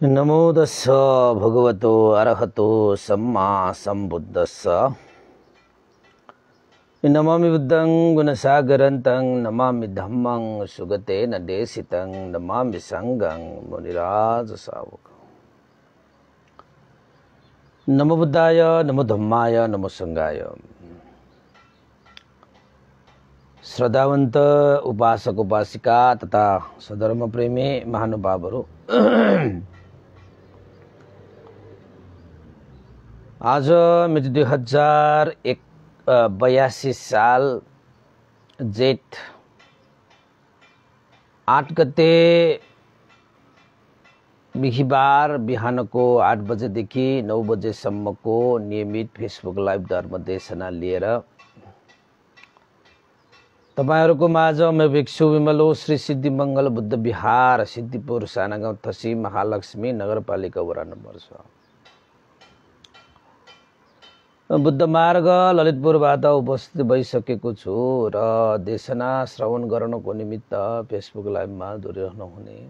नमो तस्स भगवतो अरहतो सम्मा सम्बुद्धस्स। नमामि बुद्धं गुणसागरन्तं नमामि धम्मं सुगतेन देशितं नमामि संघं मुनिराज सावकं। नमो बुद्धाय नमो धम्माय नमो संघाय। श्रद्धावन्त उपासक उपासिका तथा सधर्म प्रेमी महानुभावहरू, आज मिति 2082 साल जेठ 8 गते बिहिबार बिहानको 8 बजेदेखि 9 बजेसम्मको नियमित फेसबुक लाइभ धर्मदेशना लिएर तपाईहरुको माझ म भिक्षु विमलो श्री सिद्धि मंगल बुद्ध विहार सिद्धिपुर सानागाउँ थसी महालक्ष्मी नगरपालिका वडा नम्बर 6 बुद्ध मार्ग ललितपुरबाट उपस्थित भइसकेको छु र देशना श्रवण गर्नको निमित्त फेसबुक लाइभमा जोडिरहनु हुने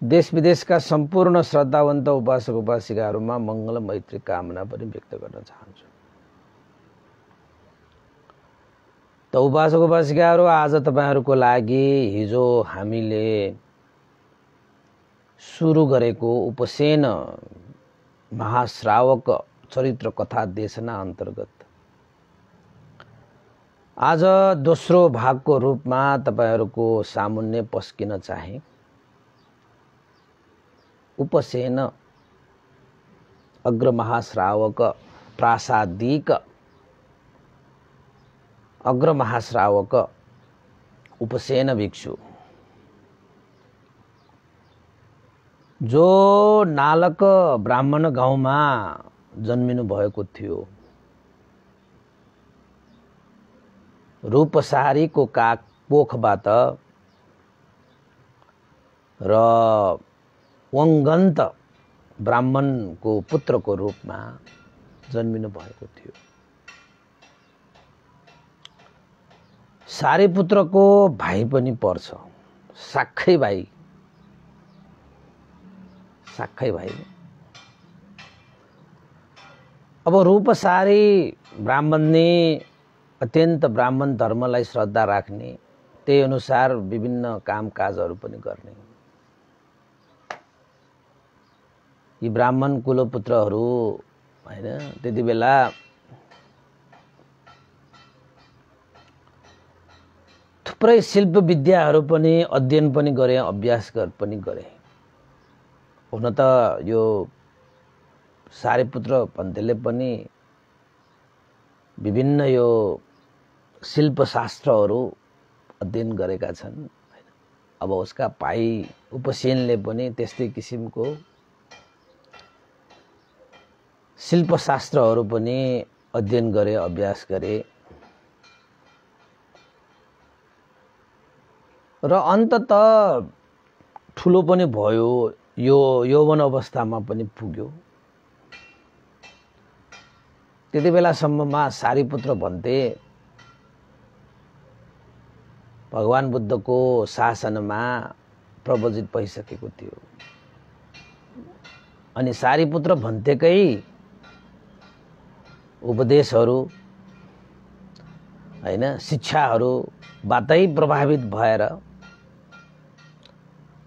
देश विदेशका सम्पूर्ण श्रद्धावन्त उपासक उपासिकाहरूमा मंगल मैत्री कामना पनि व्यक्त गर्न चाहन्छु। त उपासक उपासिकाहरू, आज तपाईहरुको लागि हिजो हामीले सुरु गरेको उपसेन महाश्रावक चरित्र कथा देशना अन्तर्गत आज दोस्रो भागको रूपमा तपाईहरुको सामुन्ने पस्किन चाहे। उपसेन अग्र महाश्रावक प्रासादिक अग्र महाश्रावक उपसेन भिक्षु जो नालक ब्राह्मण गाउँमा जन्मिनु भएको थियो। रूपसारीको काक पोखबाट र वंगन्त ब्राह्मणको पुत्रको रूपमा जन्मिनु भएको थियो। सारीपुत्रको भाइ पनि पर्छ, साक्खै भाइ। अब रूपसारी ब्राह्मणले अत्यन्त ब्राह्मण धर्मलाई श्रद्धा राख्ने, त्यही अनुसार विभिन्न कामकाजहरू पनि गर्ने। यी ब्राह्मण कुलपुत्रहरू हैन, त्यति बेला थुप्रै शिल्प विद्याहरू पनि अध्ययन पनि गरे, अभ्यास पनि गरे। हुन त यो सारीपुत्र पन्थीले पनि विभिन्न यो शिल्प शास्त्रहरू अध्ययन गरेका छन्। अब उसका भाइ उपसेनले पनि त्यस्तै किसिमको शिल्प शास्त्रहरू पनि अध्ययन गरे, अभ्यास गरे र अन्ततः ठुलो पनि भयो, यो यौवन अवस्थामा पनि पुग्यो। त्यति बेलासम्ममा सारीपुत्र भन्थे भगवान बुद्धको शासनमा प्रवजित भइसकेको थियो। अनि सारीपुत्र भन्थेकै उपदेशहरू हैन, शिक्षाहरूबाटै प्रभावित भएर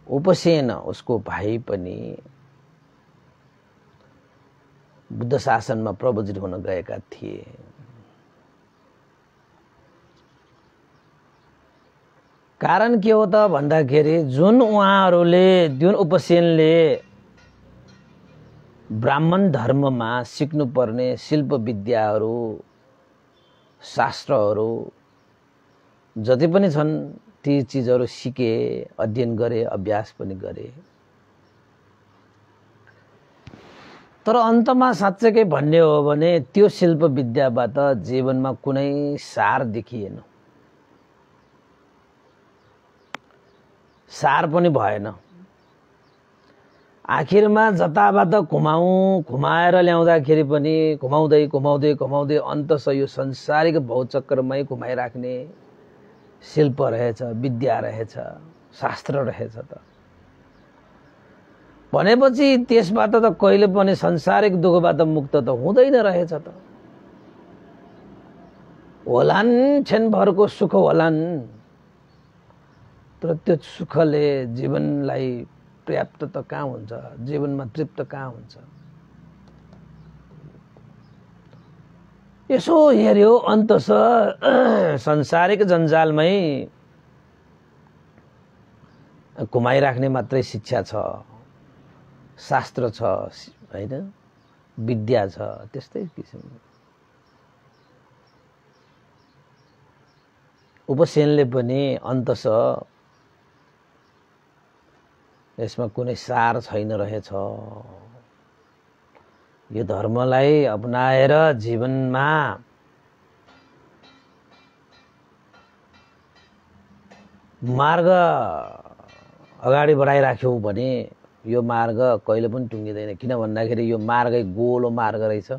उपसेन उसको भाइ पनि बुद्ध शासनमा प्रवजित हुन गएका थिए। कारण के हो त भन्दाखेरि जुन उपसेनले ब्राह्मण धर्ममा सिक्नुपर्ने शिल्प विद्याहरू शास्त्रहरू जति पनि छन् ती चीजहरू सिके, अध्ययन गरे, अभ्यास पनि गरे। तर अन्तमा साँच्चै भन्ने हो भने त्यो शिल्प विद्याबाट जीवनमा कुनै सार देखिएन, सार पनि भएन। आखिरमा जताबाट घुमाएर ल्याउँदाखेरि पनि घुमाउँदै अन्तस यो संसारिक भौचक्रमै घुमाइराख्ने शिल्प रहेछ, विद्या रहेछ, शास्त्र रहेछ त। भनेपछि त्यसबाट त कहिले पनि संसारिक दुःखबाट मुक्त त हुँदैन रहेछ त। होलान् क्षणभरको सुख होलान्, तर त्यो सुखले जीवनलाई पर्याप्त त कहाँ हुन्छ, जीवनमा तृप्त कहाँ हुन्छ। यसो हेर्यो अन्तस संसारिक जन्जालमै घुमाइराख्ने मात्रै शिक्षा छ, शास्त्र छ हैन, विद्या छ, त्यस्तै किसिम। उपसेनले पनि अन्तस यसमा कुनै सार छैन रहेछ। यो धर्मलाई अपनाएर जीवनमा मार्ग अगाडि बढाइराख्यौ भने यो मार्ग कहिले पनि टुङ्गिँदैन। किन भन्दाखेरि यो मार्गै गोलो मार्ग रहेछ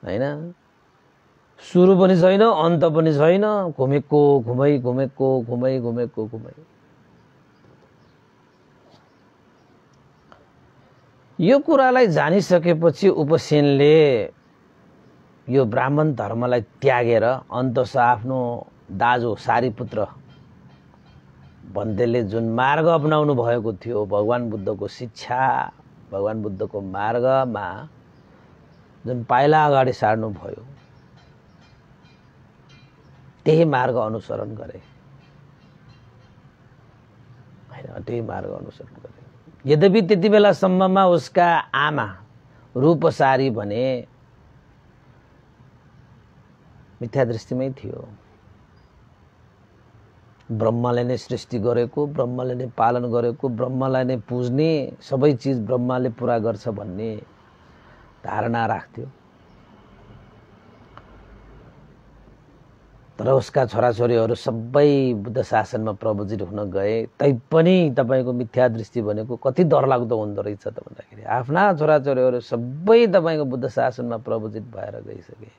हैन। सुरु पनि छैन, अन्त पनि छैन, घुमेको घुमै घुमेको घुमै घुमेको घुमै। यो कुरालाई जानिसकेपछि उपसेनले यो ब्राह्मण धर्मलाई त्यागेर अन्तस आफ्नो दाजु सारीपुत्र भन्देले जुन मार्ग अपनाउनु भएको थियो, भगवान बुद्धको शिक्षा, भगवान बुद्धको मार्गमा जुन पाइला अगाडि सार्नु भयो, त्यही मार्ग अनुसरण गरे हैन, त्यही मार्ग अनुसरण गरे। यद्यपि त्यति बेलासम्ममा उसका आमा रूपसारी भने मिथ्या दृष्टिमै थियो। ब्रह्मले नै सृष्टि गरेको, ब्रह्मले नै पालन गरेको, ब्रह्मलाई नै पुज्ने, सबै चिज ब्रह्मले पुरा गर्छ भन्ने धारणा राख्थ्यो। तर उसका छोराछोरीहरू सबै बुद्ध शासनमा प्रवजित हुन गए। तैपनि तपाईको मिथ्या दृष्टि भनेको कति डरलाग्दो हुँदो रहेछ त भन्दाखेरि आफ्ना छोराछोरीहरू सबै तपाईको बुद्ध शासनमा प्रवजित भएर गइसके।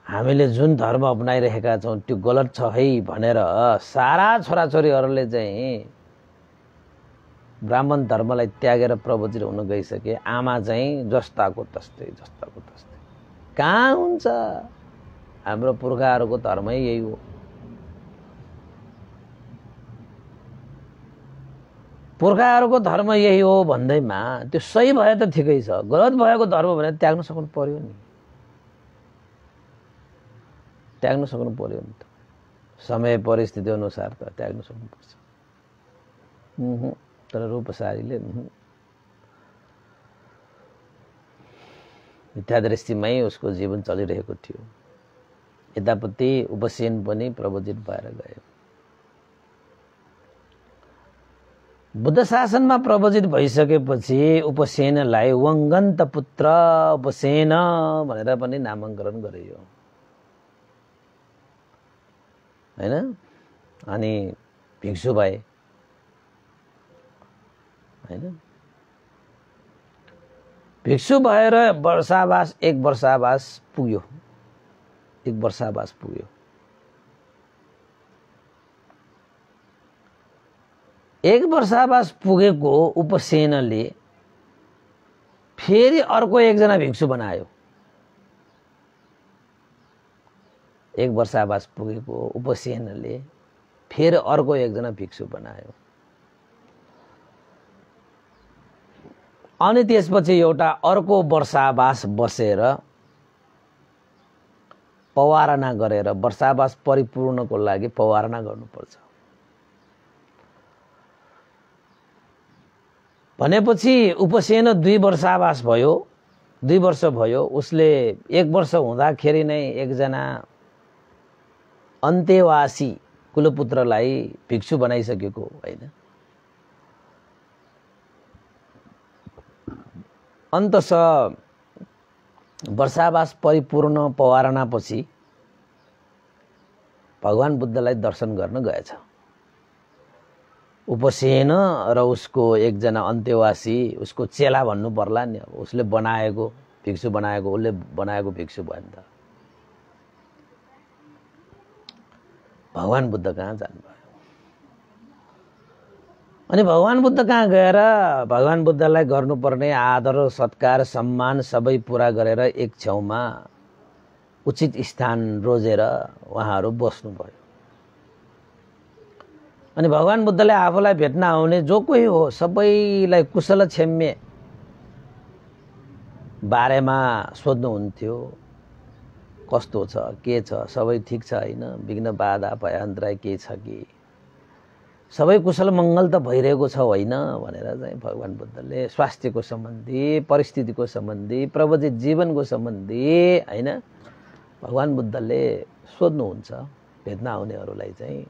हामीले जुन धर्म अपनाइरहेका छौं त्यो गलत छ है भनेर सारा छोराछोरीहरूले चाहिँ ब्राह्मण धर्मलाई त्यागेर प्रवजित हुन गइसके। आमा चाहिँ जस्ताको तस्तै जस्ताको तस्तै। कहाँ हुन्छ? हाम्रो पुर्खाहरूको धर्मै यही हो। पुर्खाहरूको धर्म यही हो भन्दैमा त्यो सही भए त ठिकै छ, गलत भएको धर्म भने त्याग्न सक्नु पर्यो नि, त्याग्न सक्नु पर्यो नि त। समय परिस्थिति अनुसार त त्याग्न सक्नुपर्छ। तर रूपसारीले मिथ्या दृष्टिमै उसको जीवन चलिरहेको थियो। यतापट्टि उपसेन पनि प्रवजित भएर गए। बुद्ध शासनमा प्रवजित भइसकेपछि उपसेनलाई वंगन्त पुत्र उपसेन भनेर पनि नामाङ्करण गरियो हैन। अनि भिक्षु भए हैन। भिक्षु भएर वर्षावास, एक वर्षावास पुग्यो, एक वर्षावास पुग्यो। एक वर्षावास पुगेको उपसेनले फेरि अर्को एकजना भिक्षु बनायो। एक वर्षावास पुगेको उपसेनले फेरि अर्को एकजना भिक्षु बनायो। अनि त्यसपछि एउटा अर्को वर्षावास बसेर पवारणा गरेर, वर्षावास परिपूर्णको लागि पवारणा गर्नुपर्छ भनेपछि उपसेन 2 वर्षावास भयो, 2 वर्ष भयो। उसले 1 वर्ष हुँदाखेरि नै एकजना अन्त्यवासी कुलपुत्रलाई भिक्षु बनाइसकेको हैन। अन्तस वर्षावास परिपूर्ण पवारणापछि भगवान बुद्धलाई दर्शन गर्न गएछ। उपसेन र उसको एकजना अन्त्यवासी, उसको चेला भन्नु पर्ला नि, उसले बनाएको भिक्षु बनाएको, उसले बनाएको भिक्षु भयो नि त। भगवान बुद्ध कहाँ जानुभयो? अनि भगवान बुद्ध कहाँ गएर भगवान बुद्धलाई गर्नुपर्ने आदर सत्कार सम्मान सबै पुरा गरेर एक छेउमा उचित स्थान रोजेर उहाँहरू बस्नुभयो। अनि भगवान बुद्धले आफूलाई भेट्न आउने जो कोही हो सबैलाई कुशल क्षम्य बारेमा सोध्नुहुन्थ्यो। कस्तो छ, के छ, सबै ठिक छ हैन, विघ्न बाधा भयान्तराय के छ कि, सबै कुशल मङ्गल त भइरहेको छ होइन भनेर चाहिँ भगवान बुद्धले स्वास्थ्यको सम्बन्धी, परिस्थितिको सम्बन्धी, प्रवचित जीवनको सम्बन्धी हैन भगवान बुद्धले सोध्नुहुन्छ भेट्न आउनेहरूलाई चाहिँ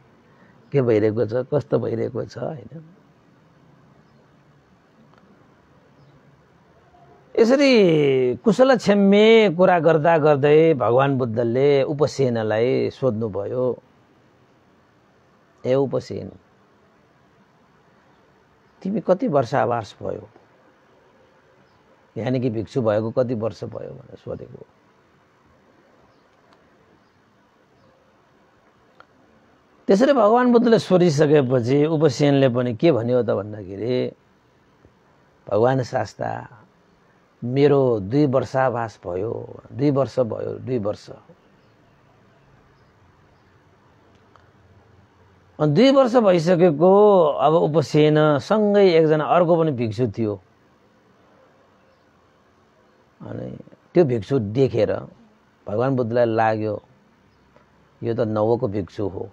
के भइरहेको छ, कस्तो भइरहेको छ हैन। यसरी कुशल क्षम्य कुरा गर्दा गर्दै भगवान बुद्धले उपसेनलाई सोध्नुभयो, ए उपसेन तिमी कति वर्षावास भयो, यानि कि भिक्षु भएको कति वर्ष भयो भनेर सोधेको। त्यसरी भगवान बुद्धले सोधिसकेपछि उपसेनले पनि के भन्यो त भन्दाखेरि भगवान शास्ता मेरो 2 वर्षावास भयो, 2 वर्ष भयो, 2 वर्ष। अनि 2 वर्ष भइसकेको अब उपसेन सँगै एकजना अर्को पनि भिक्षु थियो। अनि त्यो भिक्षु देखेर भगवान बुद्धलाई लाग्यो यो त नवको भिक्षु हो,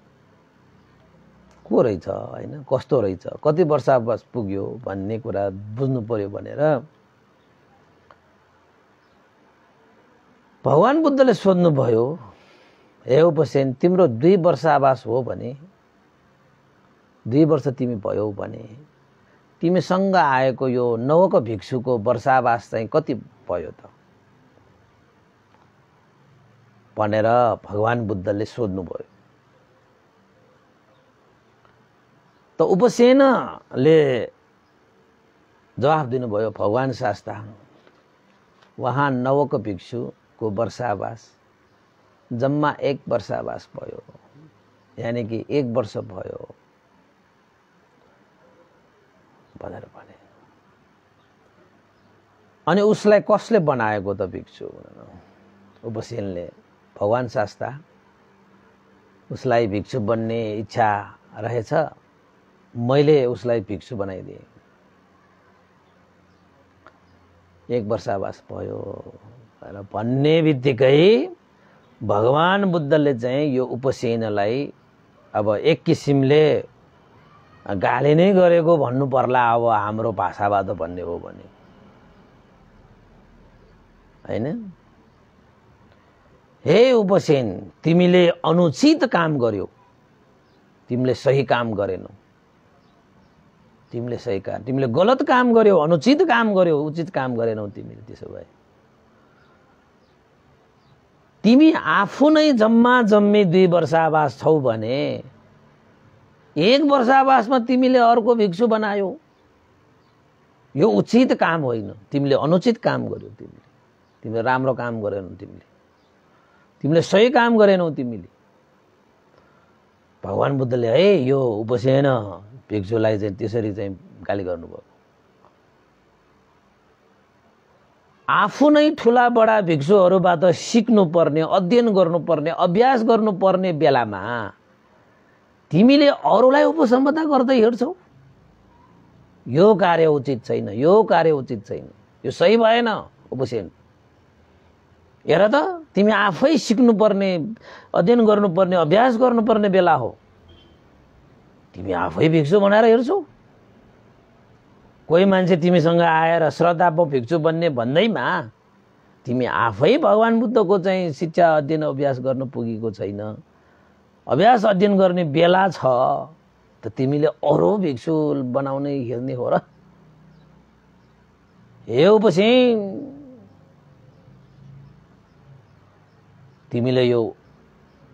को रहेछ हैन, कस्तो रहेछ, कति वर्षावास पुग्यो भन्ने कुरा बुझ्नु पर्यो भनेर भगवान बुद्धले सोध्नुभयो, हे उपसेन तिम्रो 2 वर्षावास हो भने 2 वर्ष तिमी भयो भने तिमीसँग आएको यो नवको भिक्षुको वर्षावास चाहिँ कति भयो त भनेर भगवान बुद्धले सोध्नुभयो। त उपसेनले जवाफ दिनुभयो, भगवान शास्ता वहाँ नवको भिक्षुको वर्षावास जम्मा 1 वर्षावास भयो, यानी कि 1 वर्ष भयो भनेर भने। अनि उसलाई कसले बनाएको त भिक्षु? उपसेनले भगवान शास्ता उसलाई भिक्षु बन्ने इच्छा रहेछ, मैले उसलाई भिक्षु बनाइदिएँ, 1 वर्षावास भयो भनेर भन्ने बित्तिकै भगवान बुद्धले चाहिँ यो उपसेनलाई अब एक किसिमले गाली नै गरेको भन्नु पर्ला अब हाम्रो भाषाबाट भन्ने हो भने हैन। हे उपसेन तिमीले अनुचित काम गर्यौ, तिमीले सही काम गरेनौ, तिमीले गलत काम गर्यौ, अनुचित काम गर्यौ, उचित काम गरेनौ तिमीले। त्यसो भए तिमी आफू नै जम्मा जम्मी 2 वर्षावास छौ भने 1 वर्षावासमा तिमीले अर्को भिक्षु बनायौ, यो उचित काम होइन, तिमीले अनुचित काम गर्यौ, तिमीले राम्रो काम गरेनौ, तिमीले सही काम गरेनौ तिमीले। भगवान बुद्धले है यो उपसेन भिक्षुलाई चाहिँ त्यसरी चाहिँ गाली गर्नुभयो। आफू नै ठुला बडा भिक्षुहरूबाट सिक्नुपर्ने, अध्ययन गर्नुपर्ने, अभ्यास गर्नुपर्ने बेलामा तिमीले अरूलाई उपसम्पदा गर्दै हिँड्छौ, यो कार्य उचित छैन, यो कार्य उचित छैन, यो सही भएन उपसेन। हेर त तिमी आफै सिक्नुपर्ने, अध्ययन गर्नुपर्ने, अभ्यास गर्नुपर्ने बेला हो, तिमी आफै भिक्षु बनाएर हिँड्छौ। कोही मान्छे तिमीसँग आएर श्रद्धा पो भिक्षु बन्ने भन्दैमा तिमी आफै भगवान बुद्धको चाहिँ शिक्षा अध्ययन अभ्यास गर्न पुगेको छैन, अभ्यास अध्ययन गर्ने बेला छ त तिमीले अरू भिक्षु बनाउने हिँड्ने हो र? हे उपसेन तिमीले यो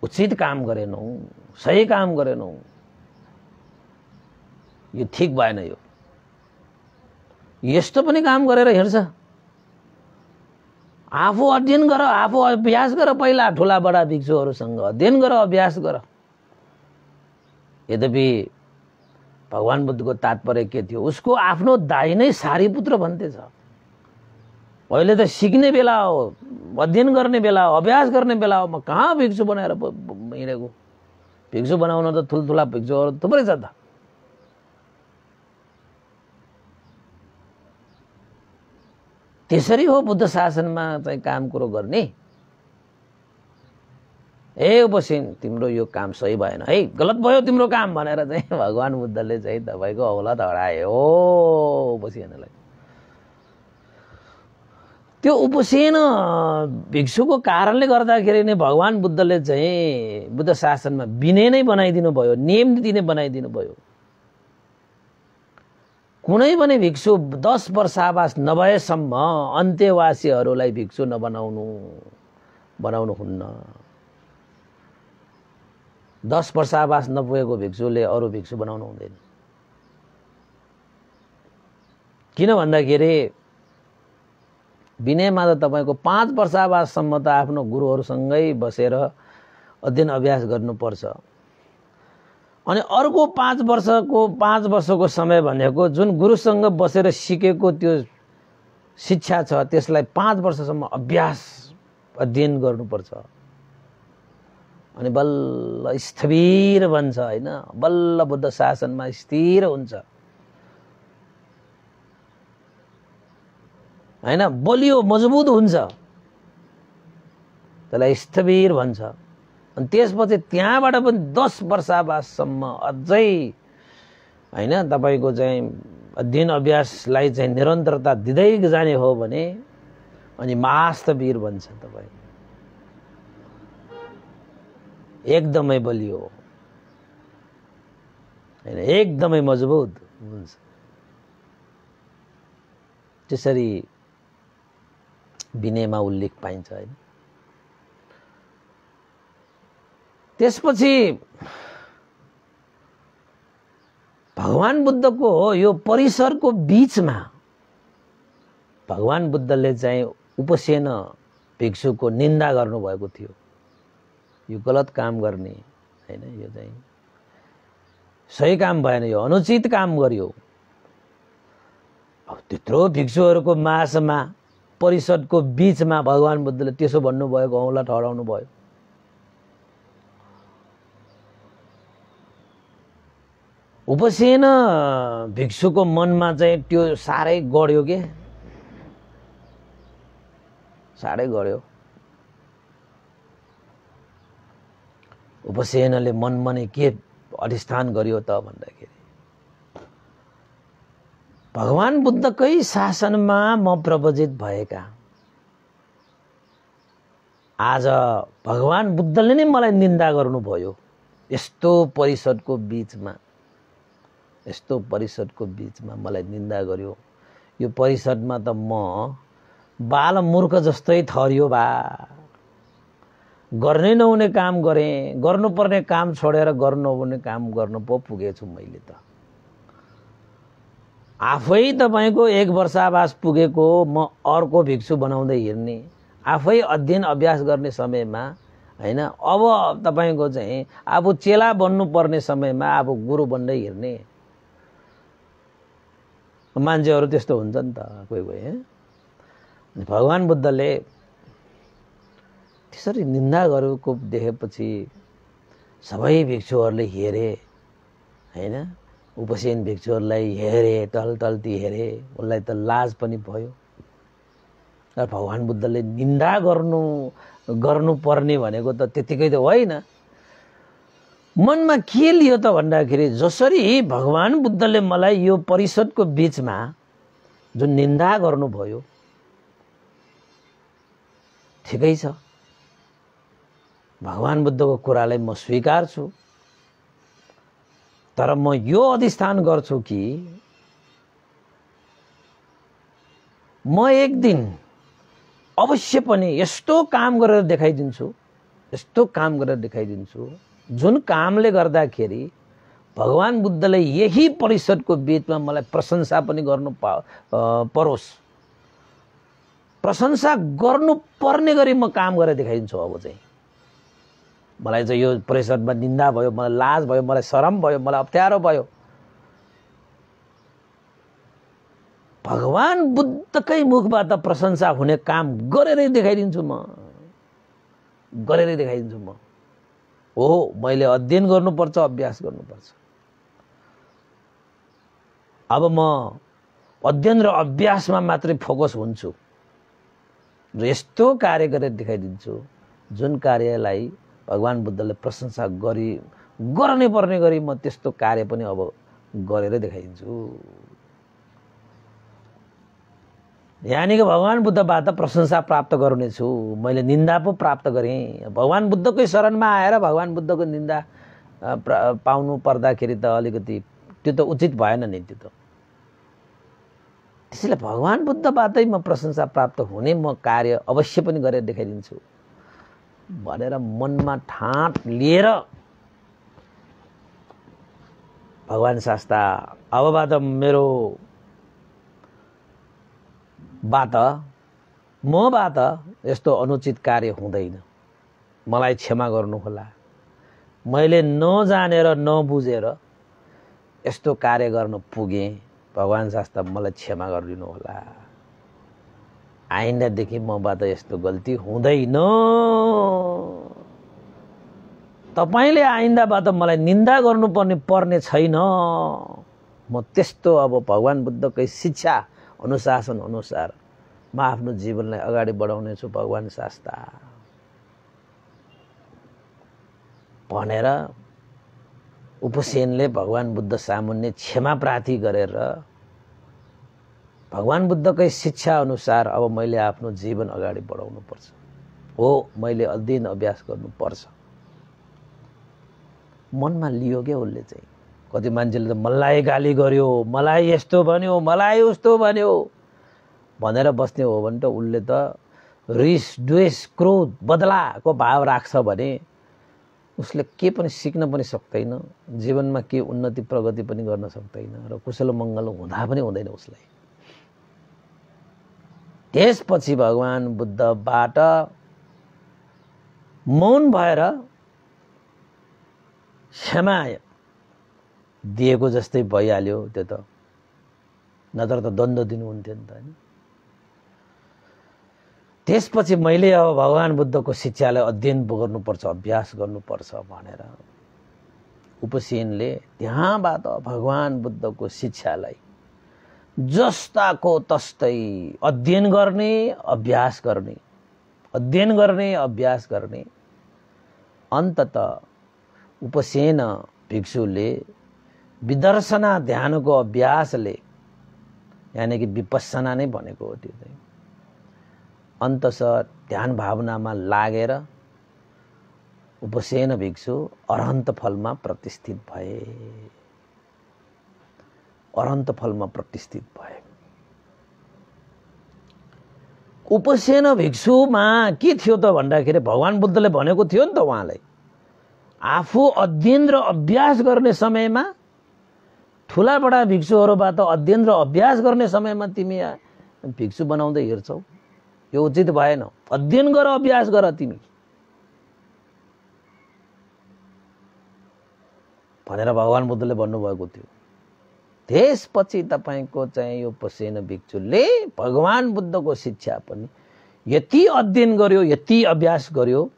उचित काम गरेनौ, सही काम गरेनौ, यो ठीक भएन। यो यस्तो पनि काम गरेर हिँड्छ? आफू अध्ययन गर, आफू अभ्यास गर, पहिला ठुला बडा भिक्षुहरूसँग अध्ययन गर, अभ्यास गर। यद्यपि भगवान बुद्धको तात्पर्य के थियो? उसको आफ्नो दाइ नै सारीपुत्र भन्दैछ। अहिले त सिक्ने बेला हो, अध्ययन गर्ने बेला हो, अभ्यास गर्ने बेला हो। म कहाँ भिक्षु बनाएर हिँडेको? भिक्षु बनाउन त ठुल्ठुला भिक्षुहरू थुप्रै छ त। त्यसरी हो बुद्ध शासनमा चाहिँ काम कुरो गर्ने। ए उपसेन, तिम्रो यो काम सही भएन है, गलत भयो तिम्रो काम भनेर चाहिँ भगवान बुद्धले चाहिँ तपाईँको औलत हराए हो उपसेनलाई। त्यो उपसेन भिक्षुको कारणले गर्दाखेरि नै भगवान बुद्धले चाहिँ बुद्ध शासनमा विनय नै बनाइदिनु भयो, नियम नीति नै बनाइदिनु भयो। कुनै पनि भिक्षु 10 वर्षावास नभएसम्म अन्त्यवासीहरूलाई भिक्षु बनाउनु हुन्न। 10 वर्षावास नपुगेको भिक्षुले अरू भिक्षु बनाउनु हुँदैन। किन भन्दाखेरि विनयमा त तपाईँको 5 वर्षावाससम्म त आफ्नो गुरुहरूसँगै बसेर अध्ययन अभ्यास गर्नुपर्छ। अनि अर्को 5 वर्षको समय भनेको जुन गुरुसँग बसेर सिकेको त्यो शिक्षा छ त्यसलाई 5 वर्षसम्म अध्ययन गर्नुपर्छ। अनि बल्ल स्थिर बन्छ हैन, बल्ल बुद्ध शासनमा स्थिर हुन्छ हैन, बलियो मजबुत हुन्छ, त्यसलाई स्थिर भन्छ। अनि त्यसपछि त्यहाँबाट पनि 10 वर्षावाससम्म अझै हैन तपाईको चाहिँ अध्ययन अभ्यासलाई चाहिँ निरन्तरता दिँदै जाने हो भने अनि महास्थवीर बन्छ तपाईँ, एकदमै बलियो हैन, एकदमै मजबुत हुन्छ। त्यसरी विनयमा उल्लेख पाइन्छ हैन। त्यसपछि भगवान बुद्धको यो परिसरको बीचमा भगवान बुद्धले चाहिँ उपसेन भिक्षुको निन्दा गर्नुभएको थियो। यो गलत काम गर्ने हैन, यो चाहिँ सही काम भएन, यो अनुचित काम गर्यो। अब त्यत्रो भिक्षुहरूको माझमा परिषदको बीचमा भगवान बुद्धले त्यसो भन्नुभएको औँला ठहराउनु भयो। उपसेन भिक्षुको मनमा चाहिँ त्यो साह्रै गड्यो के, साह्रै गड्यो। उपसेनले मनमा नै के अधिष्ठान गर्यो त भन्दाखेरि भगवान बुद्धकै शासनमा म प्रवजित भएका, आज भगवान बुद्धले नै मलाई निन्दा गर्नुभयो। यस्तो परिषदको बीचमा मलाई निन्दा गर्यो। यो परिषदमा त म बाल मूर्ख जस्तै ठहरियो बा, गर्नै नहुने काम गरेँ, गर्नुपर्ने काम छोडेर गर्नु नहुने काम गर्न पो पुगेछु मैले त। आफै तपाईको 1 वर्षावास पुगेको म अर्को भिक्षु बनाउँदै हिँड्ने, आफै अध्ययन अभ्यास गर्ने समयमा हैन, अब तपाईको चाहिँ अब चेला बन्नुपर्ने समयमा अब गुरु बन्दै हिँड्ने मान्छेहरू त्यस्तो हुन्छ नि त कोही कोही। भगवान बुद्धले त्यसरी निन्दा गरेको देखेपछि सबै भिक्षुहरूले हेरे हैन, उपसेन भिक्षुहरूलाई हेरे, टलटल्ती हेरे, उनलाई त लाज पनि भयो। र भगवान बुद्धले निन्दा गर्नु पर्ने भनेको त त्यतिकै त होइन। मनमा के लियो त भन्दाखेरि जसरी भगवान बुद्धले मलाई यो परिषदको बीचमा जुन निन्दा गर्नुभयो ठिकै छ, भगवान बुद्धको कुरालाई म स्वीकार्छु, तर म यो अधिष्ठान गर्छु कि म एक दिन अवश्य पनि यस्तो काम गरेर देखाइदिन्छु जुन कामले गर्दाखेरि भगवान बुद्धले यही परिषदको बीचमा मलाई प्रशंसा पनि गर्नु परोस्, प्रशंसा गर्नु पर्ने गरी म काम गरेर देखाइदिन्छु। अब चाहिँ मलाई चाहिँ यो परिषदमा निन्दा भयो, मलाई लाज भयो, मलाई शरम भयो, मलाई अप्ठ्यारो भयो, भगवान बुद्धकै मुखबाट प्रशंसा हुने काम गरेरै देखाइदिन्छु म, गरेरै देखाइदिन्छु म। हो, मैले अध्ययन गर्नुपर्छ, अभ्यास गर्नुपर्छ। अब म अध्ययन र अभ्यासमा मात्रै फोकस हुन्छु र यस्तो कार्य गरेर देखाइदिन्छु जुन कार्यलाई भगवान बुद्धले प्रशंसा गर्नै पर्ने गरी म त्यस्तो कार्य पनि अब गरेरै देखाइदिन्छु। यानी कि भगवान बुद्धबाट प्रशंसा प्राप्त गर्नेछु। मैले निन्दा पो प्राप्त गरेँ। भगवान बुद्धकै शरणमा आएर भगवान बुद्धको निन्दा पाउनु पर्दाखेरि त अलिकति त्यो त उचित भएन नि। त्यो त त्यसैले भगवान बुद्धबाटै म प्रशंसा प्राप्त हुने म कार्य अवश्य पनि गरेर देखाइदिन्छु भनेर मनमा ठाँट लिएर भगवान शास्ता अबबाट मबाट यस्तो अनुचित कार्य हुँदैन, मलाई क्षमा गर्नुहोला। मैले नजानेर नबुझेर यस्तो कार्य गर्न पुगेँ, भगवान शास्ता मलाई क्षमा गरिदिनु होला। आइन्दादेखि मबाट यस्तो गल्ती हुँदैन। तपाईले आइन्दाबाट मलाई निन्दा गर्नुपर्ने छैन। म त्यस्तो अब भगवान बुद्धकै शिक्षा अनुशासन अनुसार म आफ्नो जीवनलाई अगाडि बढाउने छु भगवान शास्ता भनेर उपसेनले भगवान बुद्ध सामुन्ने क्षमा प्रार्थी गरेर भगवान बुद्धकै शिक्षा अनुसार अब मैले आफ्नो जीवन अगाडि बढाउनु पर्छ। हो, मैले अध्ययन अभ्यास गर्नुपर्छ। मनमा लियो क्या उसले चाहिँ। कति मान्छेले त मलाई गाली गर्यो, मलाई यस्तो भन्यो, मलाई उस्तो भन्यो भनेर बस्ने हो भने त उसले त रिस द्वेष क्रोध बदलाको भाव राख्छ भने उसले के पनि सिक्न पनि सक्दैन, जीवनमा के उन्नति प्रगति पनि गर्न सक्दैन र कुशल मङ्गल हुँदा पनि हुँदैन उसलाई। त्यसपछि भगवान बुद्धबाट मौन भएर क्षमा दिएको जस्तै भइहाल्यो। त्यो त नत्र त दण्ड दिनुहुन्थ्यो नि त हैन। त्यसपछि मैले अब भगवान बुद्धको शिक्षालाई अध्ययन गर्नुपर्छ, अभ्यास गर्नुपर्छ भनेर उपसेनले त्यहाँबाट भगवान बुद्धको शिक्षालाई जस्ताको तस्तै अध्ययन गर्ने अभ्यास गर्ने, अध्ययन गर्ने अभ्यास गर्ने। अन्ततः उपसेन भिक्षुले विदर्शना ध्यानको अभ्यासले, यानी कि विपस्सना नै भनेको हो त्यो चाहिँ, अन्ततः ध्यान भावनामा लागेर उपसेन भिक्षु अरहन्त फलमा प्रतिष्ठित भए। अरहन्त फलमा प्रतिष्ठित भए। उपसेन भिक्षुमा के थियो त भन्दाखेरि भगवान बुद्धले भनेको थियो नि त उहाँलाई, आफू अध्ययन र अभ्यास गर्ने समयमा, ठुला बडा भिक्षुहरूबाट अध्ययन र अभ्यास गर्ने समयमा तिमी भिक्षु बनाउँदै हिँड्छौ, यो उचित भएन। अध्ययन गर, अभ्यास गर तिमी भनेर भगवान बुद्धले भन्नुभएको थियो। त्यसपछि तपाईको चाहिँ यो उपसेन भिक्षुले भगवान बुद्धको शिक्षा पनि यति अध्ययन गर्यो, यति अभ्यास गर्यो,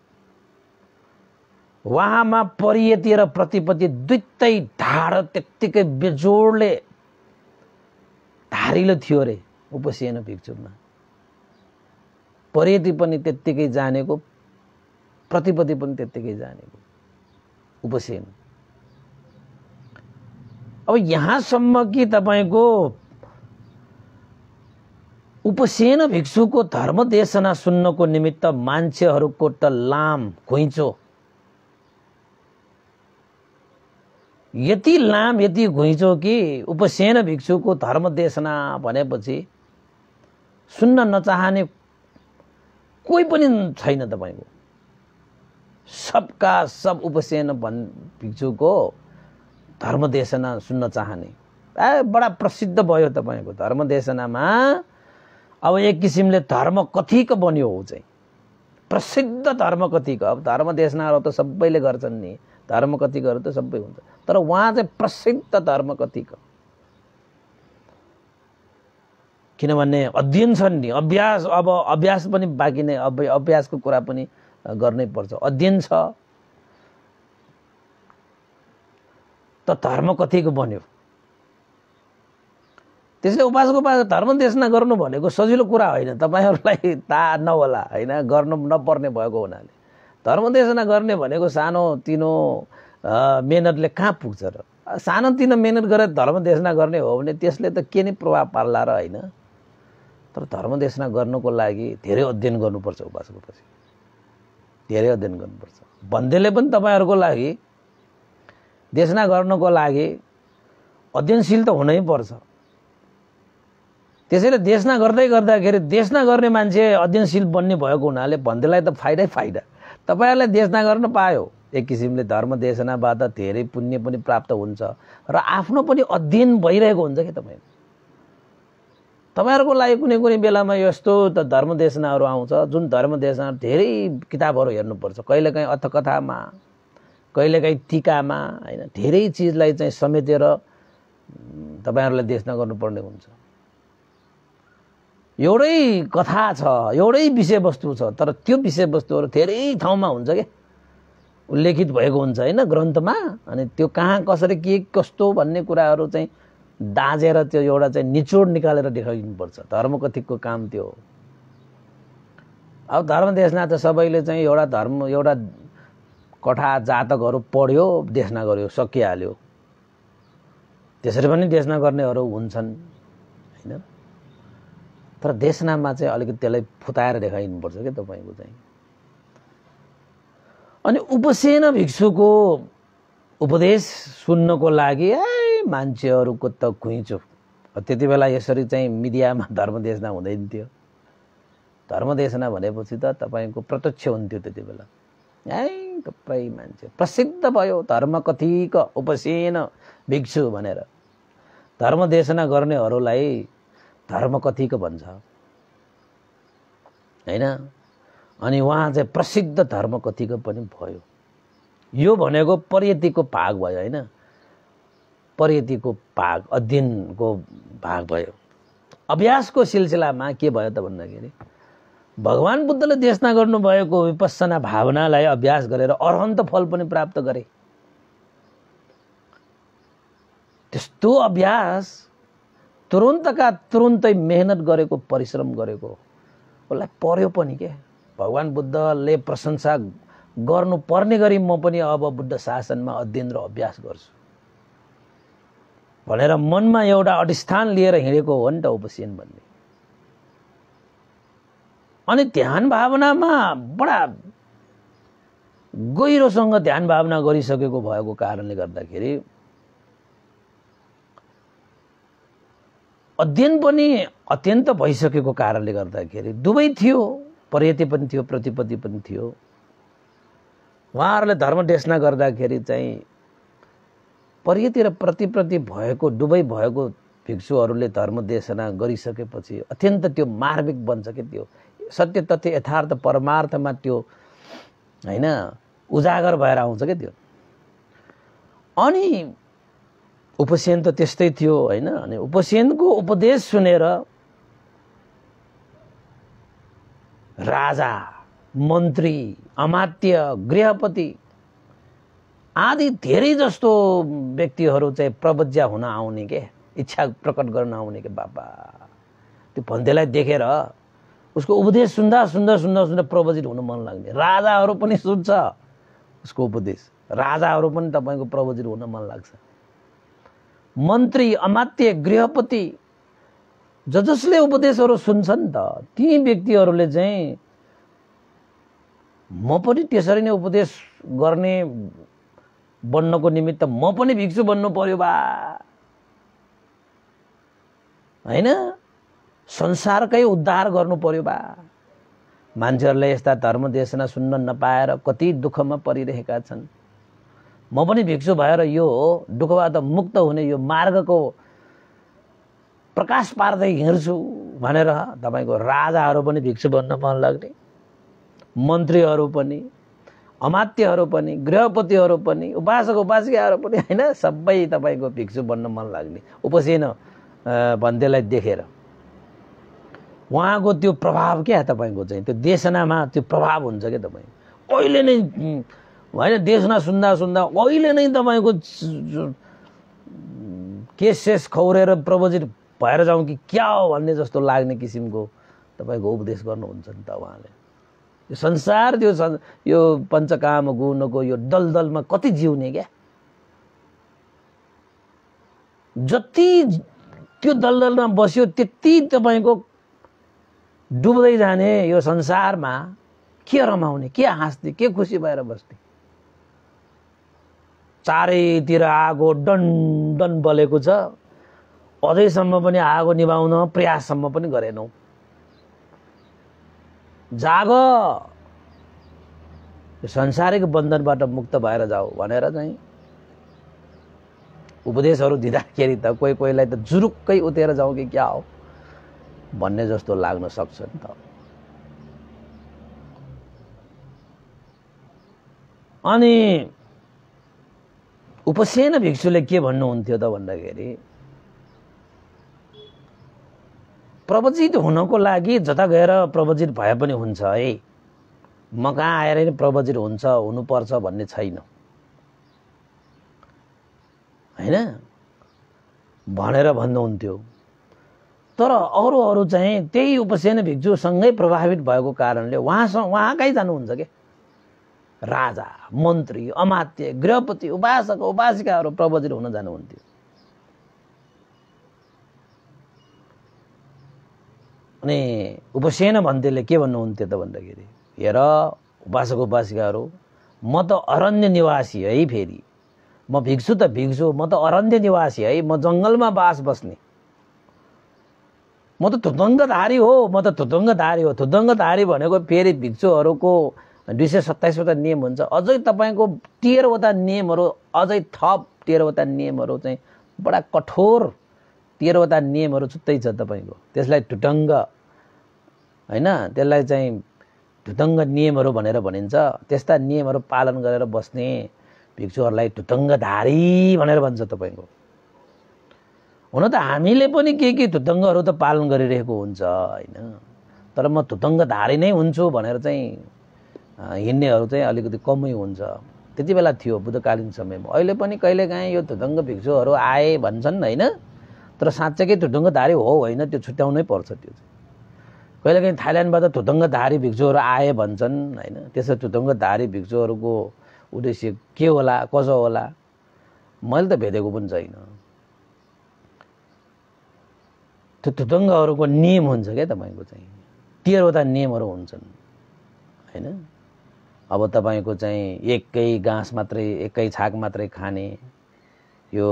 वहाँमा परियति र प्रतिपत्ति दुईटै ढाड त्यत्तिकै बेजोडले धारिलो थियो रे उपसेन भिक्षुमा। परियति पनि त्यत्तिकै जानेको, प्रतिपत्ति पनि त्यत्तिकै जानेको उपसेन। अब यहाँसम्म कि तपाईको उपसेन भिक्षुको धर्म देशना सुन्नको निमित्त मान्छेहरूको त लाम घुइँचो, यति लाम यति घुइँचो कि उपसेन भिक्षुको धर्म देशना भनेपछि सुन्न नचाहने कोही पनि छैन तपाईको। सबका सब उपसेन भिक्षुको धर्म देशना सुन्न चाहने। बडा प्रसिद्ध भयो तपाईको धर्म देशनामा। अब एक किसिमले धर्म कथिक बन्यो हो चाहिँ, प्रसिद्ध धर्म कथिक। अब धर्म देशनाहरू त सबैले गर्छन् नि, धर्म कथिकहरू त सबै हुन्छ, तर उहाँ चाहिँ प्रसिद्ध धर्म कथिक। किनभने अध्ययन छन् नि, अभ्यास, अब अभ्यास पनि बाँकी नै, अभ्यासको कुरा पनि गर्नै पर्छ। अध्ययन छ त धर्म कतिको बन्यो। त्यसले उपासको उपास धर्म देशना गर्नु भनेको सजिलो कुरा होइन, तपाईँहरूलाई थाहा नहोला होइन, गर्नु नपर्ने भएको हुनाले। धर्म देशना गर्ने भनेको सानो तिनो मेहनतले कहाँ पुग्छ र? सानो तिनो मेहनत गरेर धर्म देशना गर्ने हो भने त्यसले त के नै प्रभाव पार्ला र होइन। तर धर्म देशना गर्नुको लागि धेरै अध्ययन गर्नुपर्छ, उपासको पछि धेरै अध्ययन गर्नुपर्छ। भन्देले पनि तपाईँहरूको लागि देशना गर्नको लागि अध्ययनशील त हुनै पर्छ। त्यसैले देशना गर्दै गर्दाखेरि देशना गर्ने मान्छे अध्ययनशील बन्ने भएको हुनाले भन्देलाई त फाइदै फाइदा। तपाईँहरूलाई देशना गर्न पायो, एक किसिमले धर्म देशनाबाट धेरै पुण्य पनि प्राप्त हुन्छ र आफ्नो पनि अध्ययन भइरहेको हुन्छ कि तपाईँहरूको लागि कुनै कुनै बेलामा यस्तो त धर्म देशनाहरू आउँछ जुन धर्म देशना धेरै किताबहरू हेर्नुपर्छ, कहिलेकाहीँ अर्थकथामा, कहिलेकाहीँ टीकामा होइन, धेरै चिजलाई चाहिँ समेटेर तपाईँहरूलाई देशना गर्नुपर्ने हुन्छ। एउटै कथा छ, एउटै विषयवस्तु छ, तर त्यो विषयवस्तुहरू धेरै ठाउँमा हुन्छ क्या, उल्लेखित भएको हुन्छ होइन ग्रन्थमा। अनि त्यो कहाँ कसरी के कस्तो भन्ने कुराहरू चाहिँ दाँजेर त्यो एउटा चाहिँ निचोड निकालेर देखाइदिनुपर्छ। धर्म कतिको काम त्यो हो। अब धर्म देशना त सबैले चाहिँ एउटा कथा जातकहरू पढ्यो, देशना गर्यो, सकिहाल्यो। त्यसरी पनि देशना गर्नेहरू हुन्छन् होइन। तर देशनामा चाहिँ अलिकति त्यसलाई फुताएर देखाइदिनुपर्छ क्या तपाईँको चाहिँ। अनि उपसेन भिक्षुको उपदेश सुन्नको लागि मान्छेहरूको त खुइँचो। त्यति बेला यसरी चाहिँ मिडियामा धर्म देशना हुँदैन थियो। धर्म देशना भनेपछि त तपाईँको प्रत्यक्ष हुन्थ्यो त्यति बेला। थुप्रै मान्छे प्रसिद्ध भयो धर्म कथिक उपसेन भिक्षु भनेर। धर्म देशना गर्नेहरूलाई धर्म कथिक भन्छ होइन। अनि उहाँ चाहिँ प्रसिद्ध धर्म कथिक पनि भयो। यो भनेको पर्यतिको भाग भयो होइन, पर्यतिको भाग, अध्ययनको भाग भयो। अभ्यासको सिलसिलामा के भयो त भन्दाखेरि भगवान बुद्धले देशना गर्नुभएको विपස්සना भावनालाई अभ्यास गरेर अरहन्त फल पनि प्राप्त गरे। त्यस्तो अभ्यास तुरुन्तका तुरुन्तै मेहनत गरेको, परिश्रम गरेको उसलाई पर्यो पनि के। भगवान बुद्धले प्रशंसा गर्नुपर्ने गरी म पनि अब बुद्ध शासनमा अध्ययन र अभ्यास गर्छु भनेर मनमा एउटा अधिष्ठान लिएर हिँडेको हो नि त उपसेन भन्ने। अनि ध्यान भावनामा बडा गहिरोसँग ध्यान भावना गरिसकेको भएको कारणले गर्दाखेरि अध्ययन पनि अत्यन्त भइसकेको कारणले गर्दाखेरि दुवै थियो, पर्यति पनि थियो, प्रतिपत्ति पनि थियो। उहाँहरूले धर्म देशना गर्दाखेरि चाहिँ पर्यति र प्रतिपत्ति भएको दुवै भएको भिक्षुहरूले धर्म देशना गरिसकेपछि अत्यन्त त्यो मार्मिक बन्छ कि त्यो सत्य तथ्य यथार्थ परमार्थमा त्यो होइन उजागर भएर आउँछ क्या त्यो। अनि उपसेन त त्यस्तै थियो होइन। अनि उपसेनको उपदेश सुनेर राजा, मन्त्री, अमात्य, गृहपति आदि धेरै जस्तो व्यक्तिहरू चाहिँ प्रवज्या हुन आउने के, इच्छा प्रकट गर्न आउने के। बाबा त्यो भन्देलाई देखेर उसको उपदेश सुन्दा सुन्दा सुन्दा सुन्दा प्रवजित हुन मन लाग्ने। राजाहरू पनि सुन्छ उसको उपदेश, राजाहरू पनि तपाईँको प्रवजित हुन मन लाग्छ। मन्त्री, अमात्य, गृहपति जसले उपदेशहरू सुन्छन् त ती व्यक्तिहरूले चाहिँ म पनि त्यसरी नै उपदेश गर्ने बन्नको निमित्त म पनि भिक्षु बन्नु पर्यो बा होइन, संसारकै उद्धार गर्नु पर्यो बा। मान्छेहरूले यस्ता धर्म देशना सुन्न नपाएर कति दुःखमा परिरहेका छन्। म पनि भिक्षु भएर यो दुःखबाट मुक्त हुने यो मार्गको प्रकाश पार्दै हिँड्छु भनेर तपाईँको राजाहरू पनि भिक्षु बन्न मन लाग्ने, मन्त्रीहरू पनि, अमात्यहरू पनि, गृहपतिहरू पनि, उपासक उपासिकाहरू पनि होइन, सबै तपाईँको भिक्षु बन्न मन लाग्ने उपसेन भन्देलाई देखेर। उहाँको त्यो प्रभाव क्या तपाईँको चाहिँ त्यो देशनामा त्यो प्रभाव हुन्छ क्या तपाईँ अहिले नै होइन देशना सुन्दा सुन्दा अहिले नै तपाईँको केसेस खौरेर प्रवजित भएर जाउँ कि क्या हो भन्ने जस्तो लाग्ने किसिमको तपाईँको उपदेश गर्नुहुन्छ नि त उहाँले। यो संसार यो पञ्चकाम गुणको यो दलदलमा कति जिउने क्या, जति त्यो दलदलमा बस्यो त्यति तपाईँको डुब्दै जाने यो संसारमा के रमाउने, के हाँस्ने, के खुसी भएर बस्ने। चारैतिर आगो डन बलेको छ, अझैसम्म पनि आगो निभाउन प्रयाससम्म पनि गरेनौ। जाग, यो संसारिक बन्धनबाट मुक्त भएर जाऊ भनेर चाहिँ उपदेशहरू दिँदाखेरि त कोही कोहीलाई त जुरुक्कै उतेर जाउँ कि क्या हो भन्ने जस्तो लाग्न सक्छ नि त। अनि उपसेन भिक्षुले के भन्नुहुन्थ्यो त भन्दाखेरि प्रवचित हुनको लागि जता गएर प्रवचित भए पनि हुन्छ है, म कहाँ आएर नि प्रवचित हुन्छ हुनुपर्छ भन्ने छैन हैन भनेर भन्नुहुन्थ्यो। तर अरू चाहिँ त्यही उपसेन भिक्षुसँगै प्रभावित भएको कारणले उहाँ कहीँ जानुहुन्छ के, राजा मन्त्री अमात्य गृहपति उपासक उपासिकाहरू प्रवचित हुन जानुहुन्थ्यो। अनि उपसेन भन्तेले के भन्नुहुन्थ्यो त भन्दाखेरि हेर उपासक उपासिकाहरू, म त अरण्य निवासी है, फेरि म भिक्षु त भिक्षु, म त अरण्य निवासी है, म जङ्गलमा बास बस्ने, म त थुतङ्गधारी हो, म त थुतङ्गधारी हो। थुतङ्गधारी भनेको फेरि भिक्षुहरूको 227वटा नियम हुन्छ, अझै तपाईँको 13वटा नियमहरू, अझै थप 13वटा नियमहरू चाहिँ बडा कठोर 13वटा नियमहरू छुट्टै छ तपाईँको। त्यसलाई ठुटङ्ग हैन, त्यसलाई चाहिँ ठुटङ्ग नियमहरू भनेर भनिन्छ। त्यस्ता नियमहरू पालन गरेर बस्ने भिक्षुहरूलाई ठुटङ्गधारी भनेर भन्छ तपाईँको। हुन त हामीले पनि के ठुटङ्गहरू त पालन गरिरहेको हुन्छ हैन, तर म ठुटङ्गधारी नै हुन्छु भनेर चाहिँ हिँड्नेहरू चाहिँ अलिकति कमै हुन्छ। त्यति बेला थियो बुद्धकालीन समयमा। अहिले पनि कहिलेकाहीँ यो ठुटङ्ग भिक्षुहरू आए भन्छन् हैन, तर साँच्चैकै ठुटङ्गधारी हो होइन त्यो छुट्याउनै पर्छ। त्यो चाहिँ कहिलेकाहीँ थाइल्यान्डबाट ठुटङ्गधारी भिक्षुहरू आए भन्छन् हैन, त्यसो ठुटङ्गधारी भिक्षुहरूको उद्देश्य के होला कसो होला मैले त भेटेको पनि छैन। त्यो ठुटङ्गहरूको नियम हुन्छ क्या तपाईँको चाहिँ 13वटा नियमहरू हुन्छन् हैन। अब तपाईँको चाहिँ एकै घाँस मात्रै एकै छाक मात्रै खाने, यो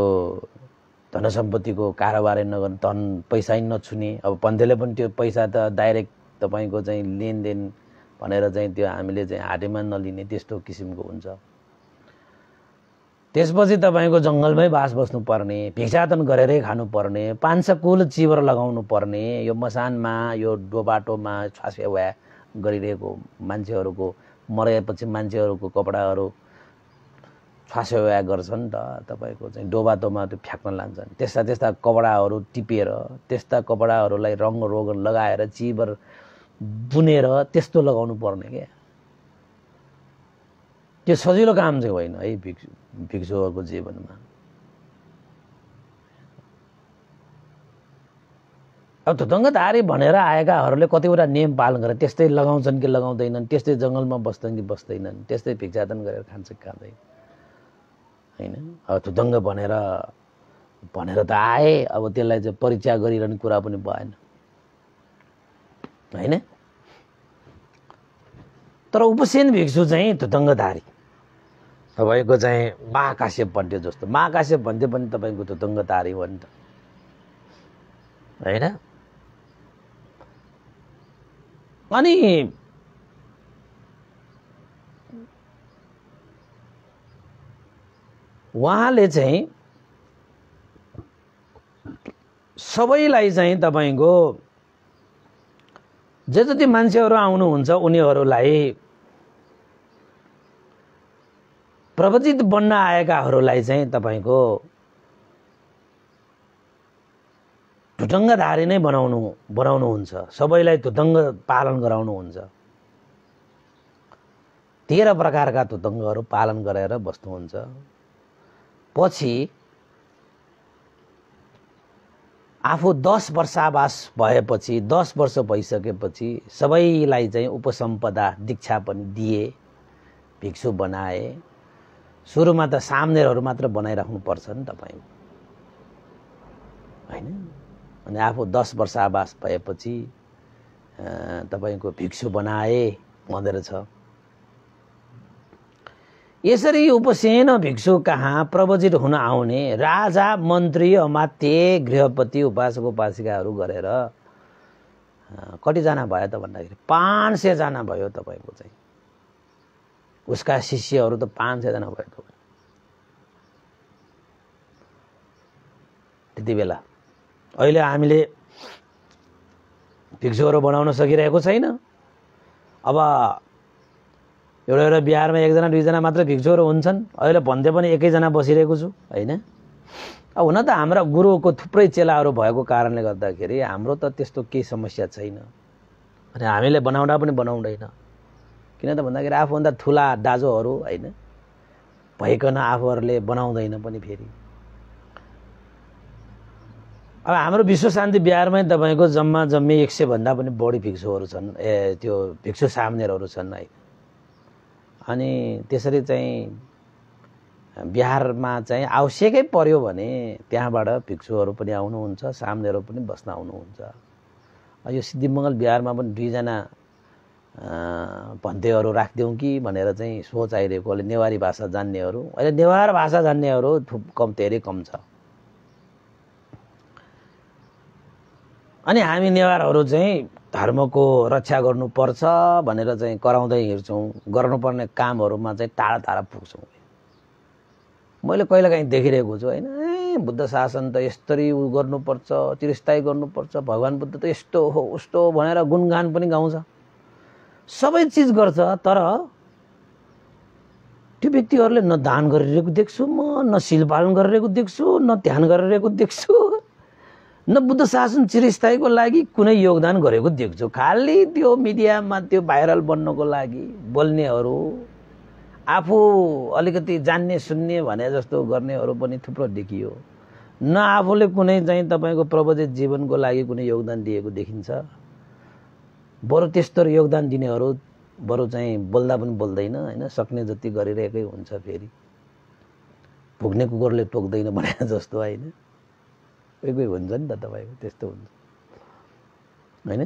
धन सम्पत्तिको कारोबारै नगर्ने, धन पैसा नछुने। अब भन्देले पनि त्यो पैसा त डाइरेक्ट तपाईँको चाहिँ लेनदेन भनेर चाहिँ त्यो हामीले चाहिँ हाटेमा नलिने त्यस्तो किसिमको हुन्छ। त्यसपछि तपाईँको जङ्गलमै बास बस्नु पर्ने, भिक्षाटन गरेरै खानु पर्ने, 500 कुल चिबर लगाउनु पर्ने, यो मसानमा यो डोबाटोमा छ्वास्या गरिरहेको मान्छेहरूको मरेपछि मान्छेहरूको कपडाहरू छ्वास्या गर्छन् त तपाईँको चाहिँ डोबाटोमा त्यो फ्याँक्न लान्छन्। त्यस्ता कपडाहरू टिपेर त्यस्ता कपडाहरूलाई रङ रोगन लगाएर चिबर बुनेर त्यस्तो लगाउनु पर्ने क्या। त्यो सजिलो काम चाहिँ होइन है भिक्षुहरूको जीवनमा। अब ठुटङ्गधारी भनेर आएकाहरूले कतिवटा नियम पालन गरेर त्यस्तै लगाउँछन् कि लगाउँदैनन्, त्यस्तै जङ्गलमा बस्छन् कि बस्दैनन्, त्यस्तै भिक्षाटन गरेर खान्छ कि खाँदैन हैन। अब ठुटङ्ग भनेर त आए, अब त्यसलाई चाहिँ परिचय गरिरहने कुरा पनि भएन हैन। तर उपसेन भिक्षु चाहिँ ठुटङ्गधारी तपाईँको चाहिँ महाकाश्यप भन्थ्यो जस्तो। महाकाश्यप भन्थ्यो पनि तपाईँको ठुटङ्गधारी हो नि त हैन। अनि उहाँले चाहिँ सबैलाई चाहिँ तपाईँको जे जति मान्छेहरू आउनुहुन्छ उनीहरूलाई प्रवचित बन्न आएकाहरूलाई चाहिँ तपाईँको धुटङ्गधारी नै बनाउनुहुन्छ, सबैलाई धुतङ्ग पालन गराउनुहुन्छ। 13 प्रकारका धुतङ्गहरू पालन गरेर बस्नुहुन्छ। पछि आफू 10 वर्षावास भएपछि 10 वर्ष भइसकेपछि सबैलाई चाहिँ उपसम्पदा दीक्षा पनि दिए, भिक्षु बनाए। सुरुमा त सामनेरहरू मात्र बनाइराख्नु पर्छ नि तपाईँ, हैन? अनि आफू 10 वर्षावास भएपछि तपाईको भिक्षु बनाए भन्दै छ। यसरी उपसेन भिक्षु कहाँ प्रवजित हुन आउने राजा, मन्त्री, अमात्य, गृहपति, उपासक उपासिकाहरू गरेर कतिजना भयो त भन्दाखेरि 500 जना भयो तपाईको चाहिँ। उसका शिष्यहरू त 500 जना भयो त। त्यति बेला अहिले हामीले भिक्षुहरू बनाउन सकिरहेको छैन। अब एउटा बिहारमा 1 जना 2 जना मात्र भिक्षुहरू हुन्छन्। अहिले भन्दै पनि 1 जना बसिरहेको छु, हैन? अब हुन त हाम्रा गुरुको थुप्रै चेलाहरू भएको कारणले गर्दाखेरि हाम्रो त त्यस्तो केही समस्या छैन। अनि हामीले बनाउँदा पनि बनाउँदैन। किन त भन्दाखेरि आफूभन्दा ठुला दाजुहरू, हैन, भइकन आफूहरूले बनाउँदैन पनि फेरि। अब हाम्रो विश्व शान्ति बिहारमै तपाईको जम्मी 100 भन्दा पनि बढी भिक्षुहरू छन्, त्यो भिक्षु सामनेरहरू छन्, है। अनि त्यसरी चाहिँ बिहारमा चाहिँ आवश्यकै पर्यो भने त्यहाँबाट भिक्षुहरू पनि आउनुहुन्छ, सामनेरहरू पनि बस्न आउनुहुन्छ। यो सिद्धिमङ्गल बिहारमा पनि 2 जना भन्तेहरू राखिदिउँ कि भनेर चाहिँ सोच आइरहेको। अहिले नेवारी भाषा जान्नेहरू, अहिले नेवार भाषा जान्नेहरू धेरै कम छ। अनि हामी नेवारहरू चाहिँ धर्मको रक्षा गर्नुपर्छ भनेर चाहिँ कराउँदै हिँड्छौँ। गर्नुपर्ने कामहरूमा चाहिँ टाढा टाढा पुग्छौँ। मैले कहिलेकाहीँ देखिरहेको छु, हैन? बुद्ध शासन त यसरी गर्नुपर्छ, चिरस्थायी गर्नुपर्छ, भगवान् बुद्ध त यस्तो हो उस्तो हो भनेर गुणगान पनि गाउँछ। सबै चिज गर्छ, तर त्यो व्यक्तिहरूले न दान गरिरहेको देख्छु म, न शील पालन गरिरहेको देख्छु, न ध्यान गरिरहेको देख्छु, न बुद्ध शासन चिरस्थायीको लागि कुनै योगदान गरेको देख्छु। खालि त्यो मिडियामा त्यो भाइरल बन्नको लागि बोल्नेहरू, आफू अलिकति जान्ने सुन्ने भने जस्तो गर्नेहरू पनि थुप्रो देखियो। न आफूले कुनै चाहिँ तपाईको प्रवचित जीवनको लागि कुनै योगदान दिएको देखिन्छ। बरु त्यस्तो योगदान दिनेहरू बरु चाहिँ बोल्दा पनि बोल्दैन, हैन? सक्ने जति गरिरहेकै हुन्छ। फेरि पुग्ने कुकुरले टोक्दैन भने जस्तो, हैन? कोही हुन्छ नि त तपाईको, त्यस्तो हुन्छ, हैन?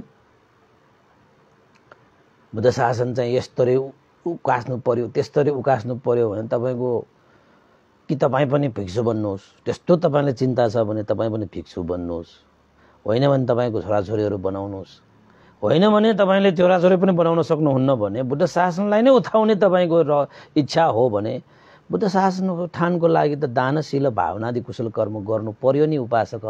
बुद्ध शासन चाहिँ यस्तरी उकास्नु पर्यो, त्यस्तरी उकास्नु पर्यो भने तपाईको कि तपाईँ पनि भिक्षु बन्नुहोस्। त्यस्तो तपाईलाई चिन्ता छ भने तपाईँ पनि भिक्षु बन्नुहोस्। होइन भने तपाईँको छोराछोरीहरू बनाउनुहोस्। होइन भने तपाईँले छोराछोरी पनि बनाउन सक्नुहुन्न भने बुद्ध शासनलाई नै उठाउने तपाईँको इच्छा हो भने बुद्ध शासनको ठानको लागि त दानशील भावनादि कुशल कर्म गर्नु पर्यो नि उपासक।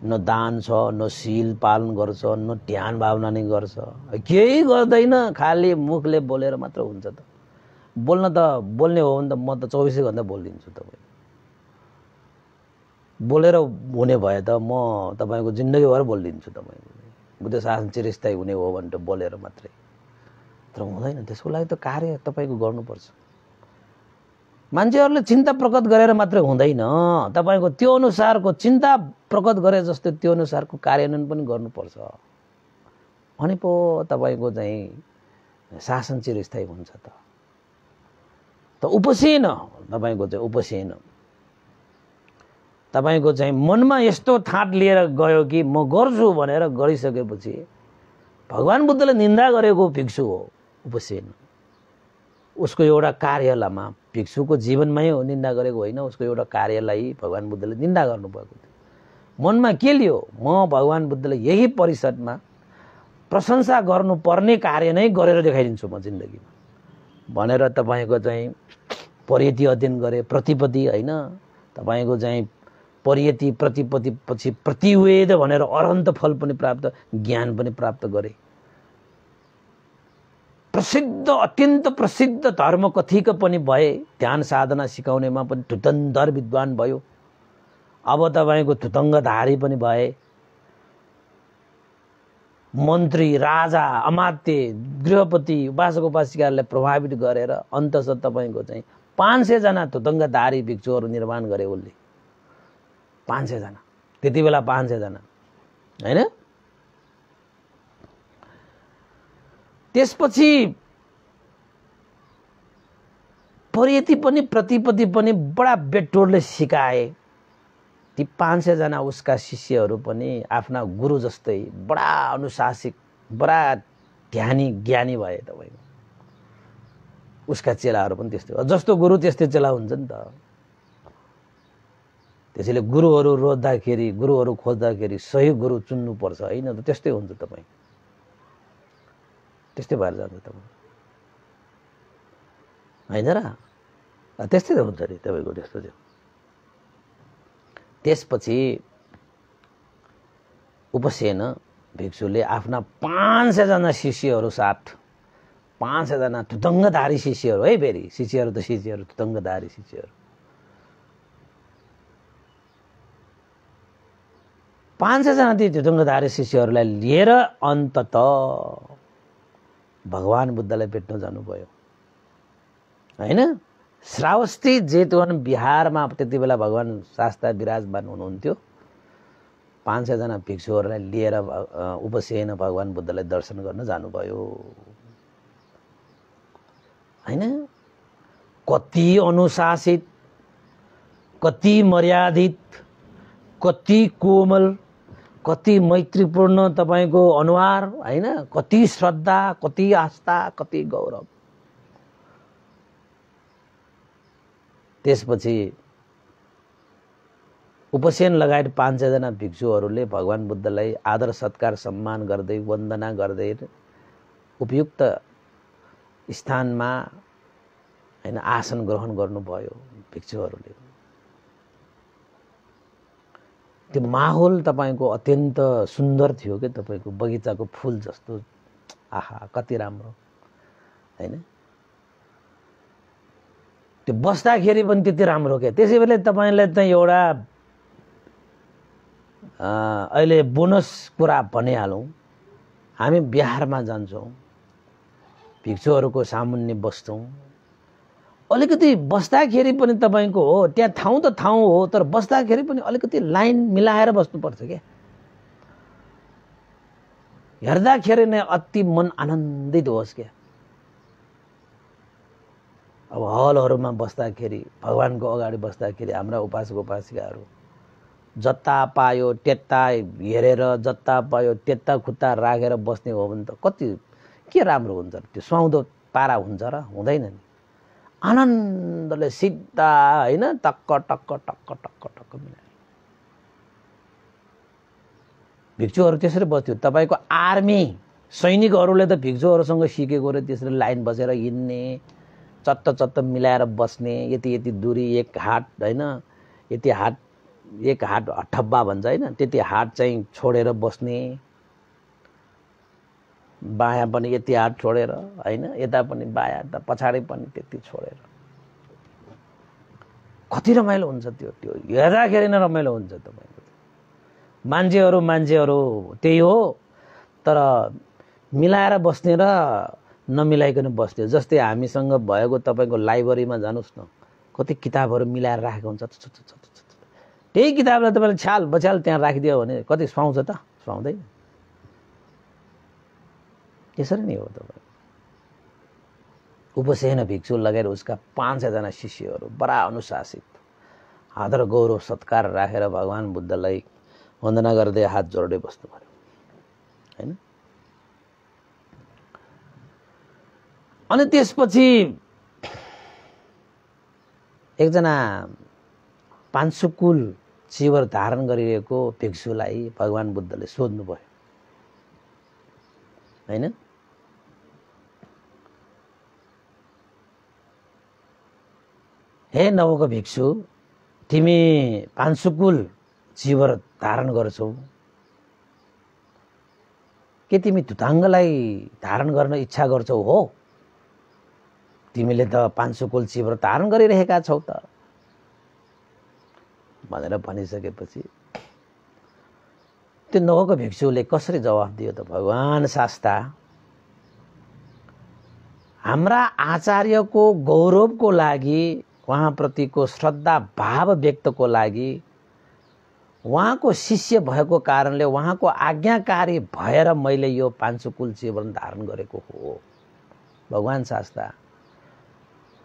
न दान छ, न शील पालन गर्छ, न ध्यान भावना नै गर्छ, केही गर्दैन। खालि मुखले बोलेर मात्र हुन्छ त? बोल्ने हो भने त म त 24 घण्टा बोलिदिन्छु। तपाईँ बोलेर हुने भए त म तपाईँको जिन्दगीभर बोलिदिन्छु। तपाईँको बुद्ध शासन चिरस्थायी हुने हो भने त बोलेर मात्रै, तर हुँदैन। त्यसको लागि त कार्य तपाईँको गर्नुपर्छ। मान्छेहरूले चिन्ता प्रकट गरेर मात्रै हुँदैन, तपाईँको त्यो अनुसारको चिन्ता प्रकट गरे जस्तो त्यो अनुसारको कार्यान्वयन पनि गर्नुपर्छ। अनि पो तपाईँको चाहिँ शासन चिरस्थायी हुन्छ। त उपसेन तपाईँको चाहिँ उपसेन तपाईँको चाहिँ मनमा यस्तो ठाट लिएर गयो कि म गर्छु भनेर गरिसकेपछि भगवान् बुद्धले निन्दा गरेको भिक्षु हो उपसेन। उसको एउटा कार्यलाई भिक्षुको जीवनमै हो निन्दा गरेको होइन, उसको एउटा कार्यलाई भगवान् बुद्धले निन्दा गर्नुभएको थियो। मनमा के लियो? म भगवान् बुद्धले यही परिषदमा प्रशंसा गर्नुपर्ने कार्य नै गरेर देखाइदिन्छु म जिन्दगीमा भनेर तपाईँको चाहिँ परियति अध्ययन गरे, प्रतिपत्ति, होइन? तपाईँको चाहिँ परियति प्रतिपत्ति पछि प्रतिवेद भनेर अनन्त फल पनि प्राप्त, ज्ञान पनि प्राप्त गरे। प्रसिद्ध, अत्यन्त प्रसिद्ध धर्म कथिक पनि भए। ध्यान साधना सिकाउनेमा पनि धुरन्धर विद्वान भयो। अब तपाईको तुतङ्गधारी पनि भए, मन्त्री, राजा, अमात्य, गृहपति, उपासक उपासिकाहरूलाई प्रभावित गरेर अन्ततः तपाईको चाहिँ 500 जना तुतङ्गधारी भिक्षुहरू निर्माण गरे उसले। 500 जना, त्यति बेला 500 जना, हैन? त्यसपछि परियति पनि प्रतिपत्ति पनि बडा बेटोडले सिकाए। ती 500 जना उसका शिष्यहरू पनि आफ्ना गुरु जस्तै बडा अनुशासित, बडा ध्यानी, ज्ञानी भए तपाईको। उसका चेलाहरू पनि त्यस्तै हो, जस्तो गुरु त्यस्तै चेला हुन्छ नि त। त्यसैले गुरुहरू रोज्दाखेरि, गुरुहरू खोज्दाखेरि सही गुरु चुन्नु पर्छ, हैन त? त्यस्तै हुन्छ तपाई, त्यस्तै भएर जान्छ तपाई, हैन र? त्यस्तै हुन्छ नि तपाईको त्यस्तो थियो। त्यसपछि उपसेन भिक्षुले आफ्ना 500 जना शिष्यहरू साथ, 500 जना तुतङ्गधारी शिष्यहरू है, फेरि शिष्यहरू त शिष्यहरू, तुतङ्गधारी शिष्यहरू, 500 जना ती तुतङ्गधारी शिष्यहरूलाई लिएर अन्तत भगवान बुद्धलाई भेट्न जानुभयो, हैन? श्रावस्ती जेतवन बिहारमा त्यति बेला भगवान शास्ता विराजमान हुनुहुन्थ्यो। 500 जना भिक्षुहरूलाई लिएर उपसेन भगवान बुद्धलाई दर्शन गर्न जानुभयो, हैन? कति अनुशासित, कति मर्यादित, कति कोमल, कति मैत्रीपूर्ण तपाईको अनुहार, हैन? कति श्रद्धा, कति आस्था, कति गौरव। त्यसपछि उपसेन लगायत 500 जना भिक्षुहरूले भगवान बुद्धलाई आदर सत्कार सम्मान गर्दै, वन्दना गर्दै उपयुक्त स्थानमा, हैन, आसन ग्रहण गर्नुभयो भिक्षुहरूले। त्यो माहौल तपाईको अत्यन्त सुन्दर थियो के, तपाईको बगैँचाको फूल जस्तो। आहा, कति राम्रो, हैन? त्यो बस्दाखेरि पनि त्यति राम्रो के। त्यसैले तपाईलाई चाहिँ एउटा अहिले बोनस कुरा भनिहालौँ। हामी बिहारमा जान्छौँ, भिक्षुहरूको सामुन्ने बस्छौँ, अलिकति बस्दाखेरि पनि तपाईको हो, त्यहाँ ठाउँ त ठाउँ हो, तर बस्दाखेरि पनि अलिकति लाइन मिलाएर बस्नुपर्छ क्या। हेर्दाखेरि नै अति मन आनन्दित होस् क्या। अब हलहरूमा बस्दाखेरि, भगवानको अगाडि बस्दाखेरि हाम्रा उपासक उपासिकाहरू जता पायो त्यता हेरेर, जता पायो त्यता खुट्टा राखेर बस्ने हो भने त कति के राम्रो हुन्छ। त्यो सुहाउँदो पारा हुन्छ र? हुँदैन नि। आनन्दले सिधा, हैन, टक्क टक्क टक्क टक्क टक्क मिलाएर भिक्षुहरू त्यसरी बस्थ्यो। तपाईको आर्मी सैनिकहरूले त भिक्षुहरूसँग सिकेको रे, त्यसरी लाइन बसेर हिँड्ने, चट्ट चट्ट मिलाएर बस्ने, यति यति दूरी, एक हात, हैन, यति हात, एक हात ठब्बा भन्छ, हैन, त्यति हात चाहिँ छोडेर बस्ने, बायाँ पनि यति हात छोडेर, हैन, यता पनि बायाँ, त पछाडि पनि त्यति छोडेर। कति रमाइलो हुन्छ त्यो। त्यो हेर्दाखेरि नै रमाइलो हुन्छ तपाईको। मान्छेहरू त्यही हो, तर मिलाएर बस्ने र नमिलाइकन बस्ने। जस्तै हामीसँग भएको तपाईको लाइब्रेरीमा जानुस् न, कति किताबहरू मिलाएर राखेको हुन्छ। त्यही किताबलाई तपाईले छ्याल बछ्याल त्यहाँ राखिदियो भने कति सुहाउँछ त? सुहाउँदैन। त्यसरी नै हो तपाईँ। उपसेन भिक्षु लगाएर उसका 500 जना शिष्यहरू बडा अनुशासित, आदर गौरव सत्कार राखेर भगवान बुद्धलाई वन्दना गर्दै हात जोड्दै बस्नु पर्यो, हैन? अनि त्यसपछि एकजना 500 कुल चिवर धारण गरिरहेको भिक्षुलाई भगवान बुद्धले सोध्नु भयो, हैन? हे नवको भिक्षु, तिमी 500 कुल चिवर धारण गर्छौ, के तिमी तुताङ्गलाई धारण गर्न इच्छा गर्छौ? हो, तिमीले त 500 कुल चिवर धारण गरिरहेका छौ त। भनेर भनिसकेपछि त्यो नगएको भिक्षुले कसरी जवाफ दियो त, भगवान शास्ता, हाम्रा आचार्यको गौरवको लागि, उहाँप्रतिको श्रद्धा भाव व्यक्तको लागि, उहाँको शिष्य भएको कारणले, उहाँको आज्ञाकारी भएर मैले यो पाञ्चकुल जीवन धारण गरेको हो। भगवान शास्ता,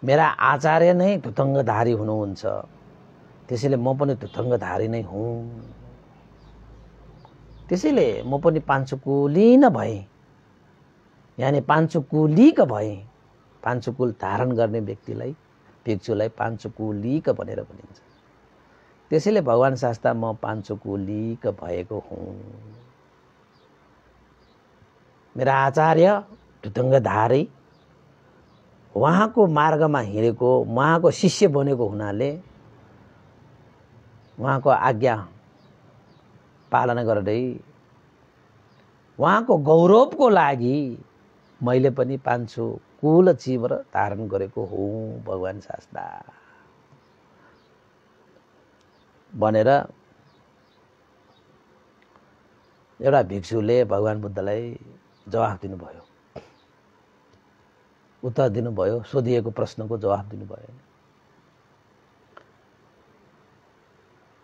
मेरा आचार्य नै धुतङ्गधारी हुनुहुन्छ, त्यसैले म पनि धुतङ्गधारी नै हुँ, त्यसैले म पनि पाञ्चकुली न भएँ, यानि पाञ्चकुलिक भएँ। पाञ्चकुल धारण गर्ने व्यक्तिलाई, भिक्षुलाई पाञ्चकुलिक भनेर भनिन्छ। त्यसैले भगवान शास्ता म पाञ्चकुलिक भएको हुँ। मेरा आचार्य धुतङ्गधारी, उहाँको मार्गमा हिँडेको, उहाँको शिष्य बनेको हुनाले, उहाँको आज्ञा पालना गर्दै उहाँको गौरवको लागि मैले पनि पाञ्चकुल जीवन धारण गरेको हुँ भगवान शास्ता भनेर एउटा भिक्षुले भगवान बुद्धलाई जवाफ दिनुभयो, उत्तर दिनुभयो, सोधिएको प्रश्नको जवाफ दिनुभयो।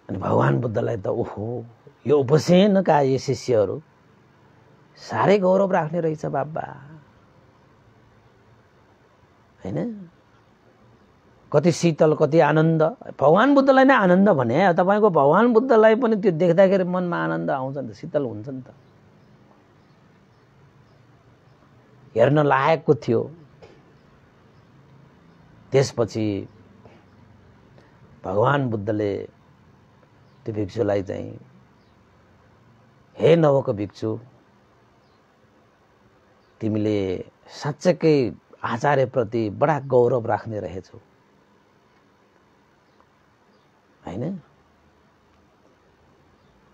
अनि भगवान बुद्धलाई त ओहो, यो उपसेनका यी शिष्यहरू साह्रै गौरव राख्ने रहेछ बाबा, हैन? कति शीतल, कति आनन्द। भगवान बुद्धलाई नै आनन्द भने तपाईको भगवान बुद्धलाई पनि त्यो देख्दाखेरि मनमा आनन्द आउँछ नि त, शीतल हुन्छ नि त, हेर्न लायकको थियो। त्यसपछि भगवान बुद्धले त्यो भिक्षुलाई चाहिँ, हे नवको भिक्षु, तिमीले साँच्चै आचार्यप्रति बडा गौरव राख्ने रहेछौ, हैन?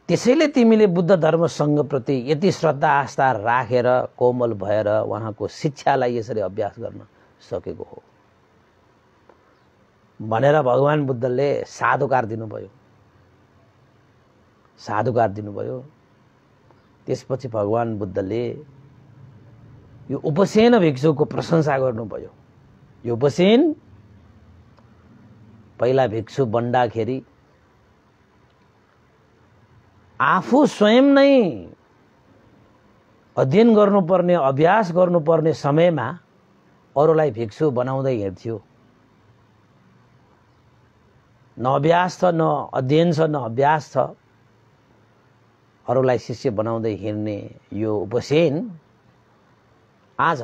त्यसैले तिमीले बुद्ध धर्म संघप्रति यति श्रद्धा आस्था राखेर कोमल भएर उहाँको शिक्षालाई यसरी अभ्यास गर्न सकेको हो भनेर भगवान बुद्धले साधुकार दिनुभयो, साधुकार दिनुभयो। त्यसपछि भगवान बुद्धले यो उपसेन भिक्षुको प्रशंसा गर्नुभयो। यो उपसेन पहिला भिक्षु बन्दाखेरि आफू स्वयं नै अध्ययन गर्नुपर्ने, अभ्यास गर्नुपर्ने समयमा अरूलाई भिक्षु बनाउँदै हिँड्थ्यो। न अभ्यास छ, न अध्ययन छ, न अभ्यास छ, अरूलाई शिष्य बनाउँदै हिँड्ने यो उपसेन आज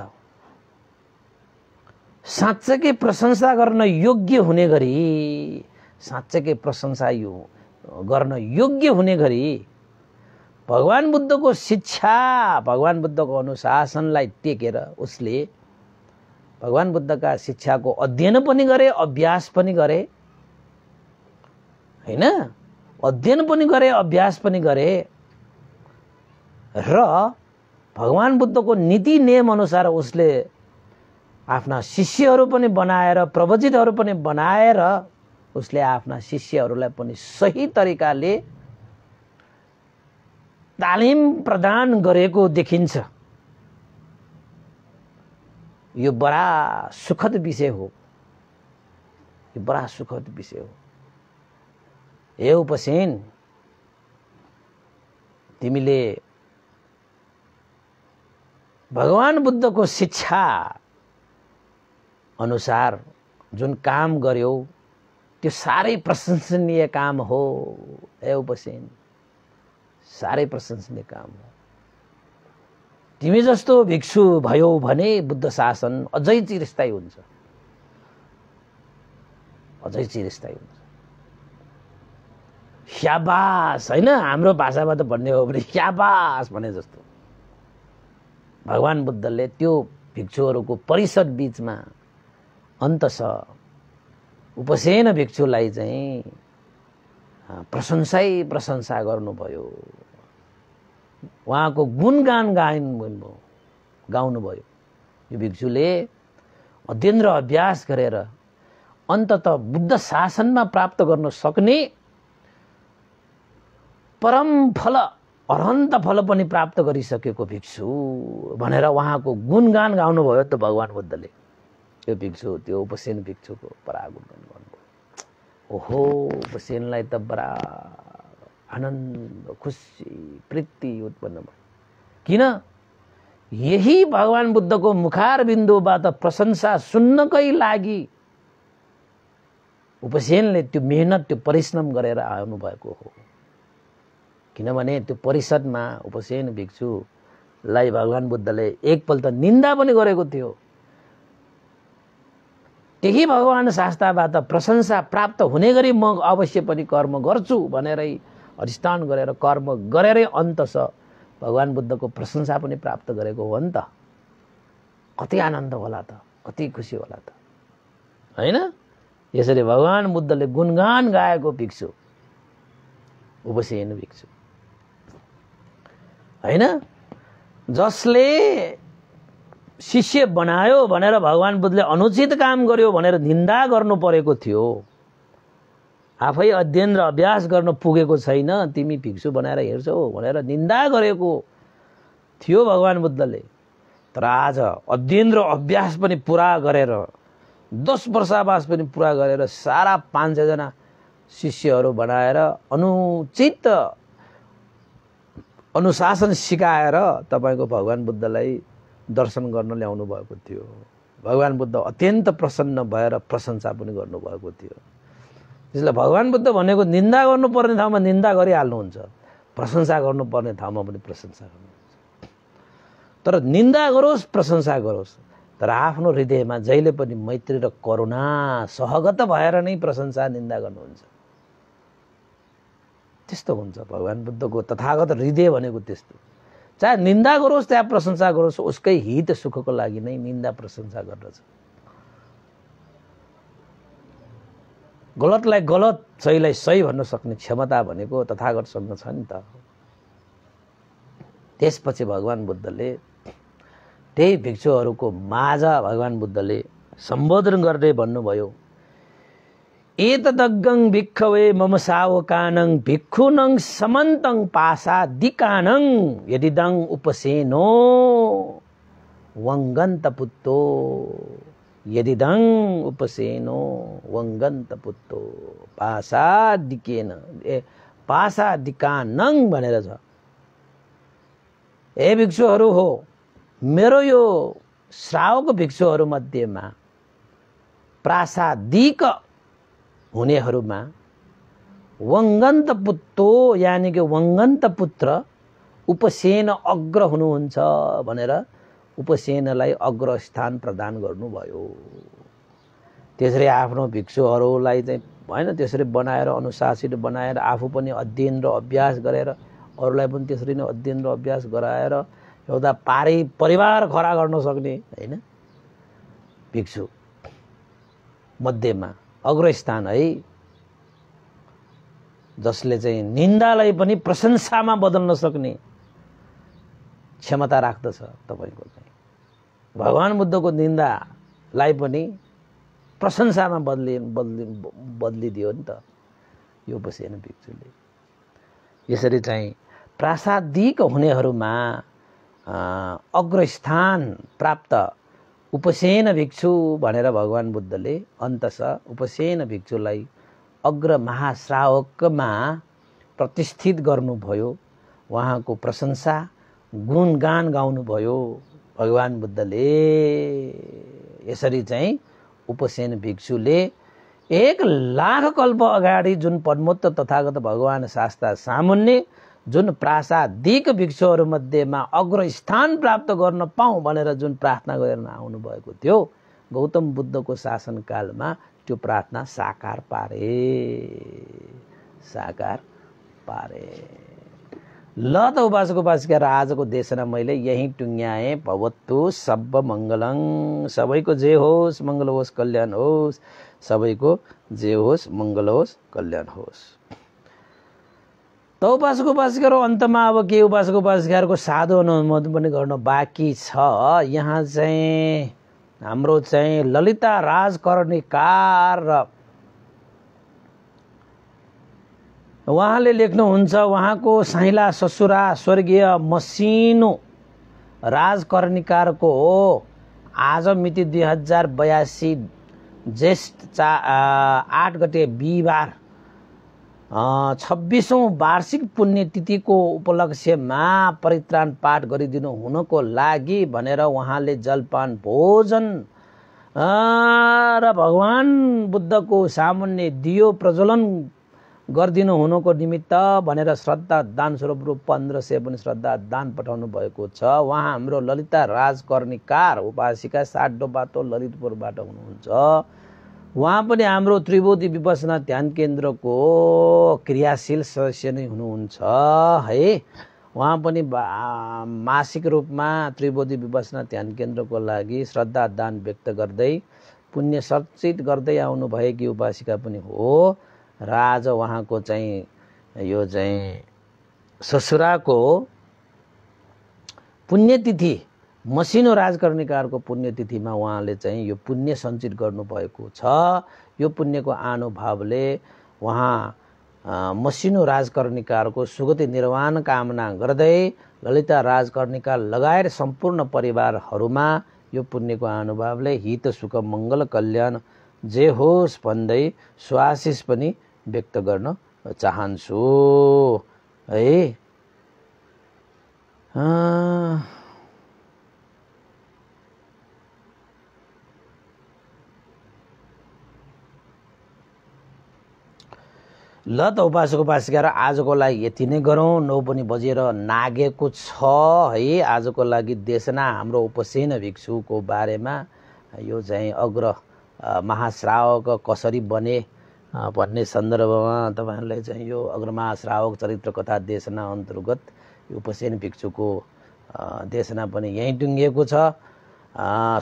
साँच्चैकै प्रशंसा गर्न योग्य हुने गरी, साँच्चैकै प्रशंसा गर्न योग्य हुने गरी भगवान बुद्धको शिक्षा, भगवान बुद्धको अनुशासनलाई टेकेर उसले भगवान बुद्धका शिक्षाको अध्ययन पनि गरे, अभ्यास पनि गरे, हैन? अध्ययन पनि गरे, अभ्यास पनि गरे र भगवान बुद्धको नीति नियम अनुसार उसले आफ्ना शिष्यहरू पनि बनाएर, प्रवचितहरू पनि बनाएर उसले आफ्ना शिष्यहरूलाई पनि सही तरिकाले तालिम प्रदान गरेको देखिन्छ। यो बडा सुखद विषय हो, यो बडा सुखद विषय हो। हे उपसेन, तिमीले भगवान बुद्धको शिक्षा अनुसार जुन काम गर्यौ त्यो साह्रै प्रशंसनीय काम हो। हे उपसेन, साह्रै प्रशंसनीय काम हो। तिमी जस्तो भिक्षु भयो भने बुद्ध शासन अझै चिरस्थायी हुन्छ, अझै चिरस्थायी हुन्छ। स्याबास, हैन? हाम्रो भाषामा त भन्ने हो भने स्याबास भने जस्तो भगवान बुद्धले त्यो भिक्षुहरूको परिषद बीचमा अन्तश उपसेन भिक्षुलाई चाहिँ प्रशंसा गर्नुभयो, उहाँको गुणगान गाउनुभयो। यो भिक्षुले अध्ययन र अभ्यास गरेर अन्ततः बुद्ध शासनमा प्राप्त गर्न सक्ने परम फल अनन्त फल पनि प्राप्त गरिसकेको भिक्षु भनेर उहाँको गुणगान गाउनुभयो त भगवान बुद्धले। त्यो भिक्षु, त्यो उपसेन भिक्षुको बडा गुणगान गर्नुभयो। ओहो, उपसेनलाई त बडा आनन्द, खुसी, प्रीति उत्पन्न भयो। किन? यही भगवान बुद्धको मुखार बिन्दुबाट प्रशंसा सुन्नकै लागि उपसेनले त्यो मेहनत, त्यो परिश्रम गरेर आउनुभएको हो। किनभने त्यो परिषदमा उपसेन भिक्षुलाई भगवान बुद्धले एकपल्ट निन्दा पनि गरेको थियो। त्यही भगवान शास्त्रबाट प्रशंसा प्राप्त हुने गरी म अवश्य पनि कर्म गर्छु भनेरै अधिष्ठान गरेर कर्म गरेरै अन्तस भगवान बुद्धको प्रशंसा पनि प्राप्त गरेको हो नि त। कति आनन्द होला त, कति खुसी होला त, हैन? यसरी भगवान बुद्धले गुणगान गाएको भिक्षु उपसेन भिक्षु हैन? जसले शिष्य बनायो भनेर भगवान बुद्धले अनुचित काम गर्यो भनेर निन्दा गर्नु परेको थियो। आफै अध्ययन र अभ्यास गर्न पुगेको छैन, तिमी भिक्षु बनाएर हिँड्छौ भनेर निन्दा गरेको थियो भगवान बुद्धले। तर आज अध्ययन र अभ्यास पनि पुरा गरेर 10 वर्षावास पनि पुरा गरेर सारा 500 जना शिष्यहरू बनाएर अनुचित अनुशासन सिकाएर तपाईको भगवान बुद्धलाई दर्शन गर्न ल्याउनु भएको थियो। भगवान बुद्ध अत्यन्त प्रसन्न भएर प्रशंसा पनि गर्नुभएको थियो। त्यसले भगवान बुद्ध भनेको निन्दा गर्नुपर्ने ठाउँमा निन्दा गरिहाल्नुहुन्छ, प्रशंसा गर्नुपर्ने ठाउँमा पनि प्रशंसा गर्नुहुन्छ। तर निन्दा गरोस्, प्रशंसा गरोस्, तर आफ्नो हृदयमा जहिले पनि मैत्री र करुणा सहगत भएर नै प्रशंसा निन्दा गर्नुहुन्छ। त्यस्तो हुन्छ भगवान बुद्धको तथागत हृदय भनेको त्यस्तो। चाहे निन्दा गरोस् चाहे प्रशंसा गरोस्, उसकै हित सुखको लागि नै निन्दा प्रशंसा गर्दछ। गलतलाई गलत, सहीलाई सही भन्न सक्ने क्षमता भनेको तथागतसँग छ नि त। त्यसपछि भगवान बुद्धले त्यही भिक्षुहरूको माझ भगवान बुद्धले सम्बोधन गर्दै भन्नुभयो, एतदग्गं भिक्खवे मम सावकानं भिक्षुनं समन्तं पासादिकानं यदिदं उपसेनो वंगन्तपुत्तो यदिदं उपसेनो वंगन्तपुत्तो पासादिकेन पासादिकानं भनेर छ। ए भिक्षुहरू हो, मेरो यो श्रावक भिक्षुहरू मध्येमा प्रासादिक हुनेहरूमा वंगन्त पुत्रो यानी कि वंगन्त पुत्र उपसेन अग्र हुनुहुन्छ भनेर उपसेनलाई अग्र स्थान प्रदान गर्नुभयो। त्यसरी आफ्नो भिक्षुहरूलाई चाहिँ हैन त्यसरी बनाएर अनुशासित बनाएर आफू पनि अध्ययन र अभ्यास गरेर अरूलाई पनि त्यसरी नै अध्ययन र अभ्यास गराएर एउटा परिवार खडा गर्न सक्ने हैन भिक्षु मध्येमा अग्रस्थान है, जसले चाहिँ निन्दालाई पनि प्रशंसामा बदल्न सक्ने क्षमता राख्दछ। तपाईको चाहिँ भगवान बुद्धको निन्दालाई पनि प्रशंसामा बदलिदियो नि त यो उपसेन भिक्षुले। यसरी चाहिँ प्रासादिक हुनेहरूमा अग्रस्थान प्राप्त उपसेन भिक्षु भनेर भगवान बुद्धले अन्तस उपसेन भिक्षुलाई अग्र महाश्रावकमा प्रतिष्ठित गर्नुभयो। उहाँको प्रशंसा गुणगान गाउनुभयो भगवान बुद्धले। यसरी चाहिँ उपसेन भिक्षुले 1,00,000 कल्प अगाडि जुन पद्मोत्त तथागत भगवान शास्त्र सामुन्ने जुन प्रासादिक भिक्षुहरू मध्येमा अग्र स्थान प्राप्त गर्न पाऊँ भनेर जुन प्रार्थना गरेर आउनु भएको थियो, गौतम बुद्धको शासनकालमा त्यो प्रार्थना साकार पारे। ल त उपासक उपासिका, आजको देशना मैले यही टुङ्ग्याएँ। भवतु सब मङ्गलं, सबैको जय होस्, मङ्गल होस्, कल्याण होस्, सबैको जय होस्, मङ्गल होस्, कल्याण होस्। त उपासक उपासिकाहरू अन्तमा अब के उपासक उपासिकाहरूको साधु अनुमोदन पनि गर्न बाँकी छ। यहाँ चाहिँ हाम्रो चाहिँ ललिता राजकर्णिकार र उहाँले लेख्नुहुन्छ, उहाँको साइला ससुरा स्वर्गीय मसिनो राजकर्णिकारको हो। आज मिति 2082 ज्येष्ठ 8 गते बिहिबार 26औं वार्षिक पुण्यतिथिको उपलक्ष्यमा परित्राण पाठ गरिदिनु हुनको लागि भनेर उहाँले जलपान भोजन र भगवान बुद्धको सामुन्ने दियो प्रज्वलन गरिदिनु हुनुको निमित्त भनेर श्रद्धा दान स्वरूप रु 1500 पनि श्रद्धा दान पठाउनु भएको छ। उहाँ हाम्रो ललिता राजकर्णिकार उपासिका साडोबाटो ललितपुरबाट हुनुहुन्छ। उहाँ पनि हाम्रो त्रिबोधी विपसना ध्यान केन्द्रको क्रियाशील सदस्य नै हुनुहुन्छ है। उहाँ पनि मासिक रूपमा त्रिबोधी विपसना ध्यान केन्द्रको लागि श्रद्धा दान व्यक्त गर्दै पुण्य सञ्चित गर्दै आउनु भएकी उपासिका पनि हो। र आज उहाँको चाहिँ यो चाहिँ ससुराको पुण्यतिथि मसिनो राजकर्णिकारको पुण्यतिथिमा उहाँले चाहिँ यो पुण्य सञ्चित गर्नुभएको छ। यो पुण्यको आनुभावले उहाँ मसिनो राजकर्णिकारको सुगति निर्वाण कामना गर्दै ललिता राजकर्णिकार लगायत सम्पूर्ण परिवारहरूमा यो पुण्यको आनुभावले हित सुख मङ्गल कल्याण जे होस् भन्दै स्वाशिष पनि व्यक्त गर्न चाहन्छु है। ल त उपासक उपासिका र आजको लागि यति नै गरौँ। 9 पनि बजेर नागेको छ है। आजको लागि देशना हाम्रो उपसेन भिक्षुको बारेमा यो चाहिँ अग्र महाश्रावक कसरी बने भन्ने सन्दर्भमा तपाईहरुलाई चाहिँ यो अग्र महाश्रावक चरित्र कथा देशना अन्तर्गत यो उपसेन भिक्षुको देशना पनि यही टुङ्गिएको छ।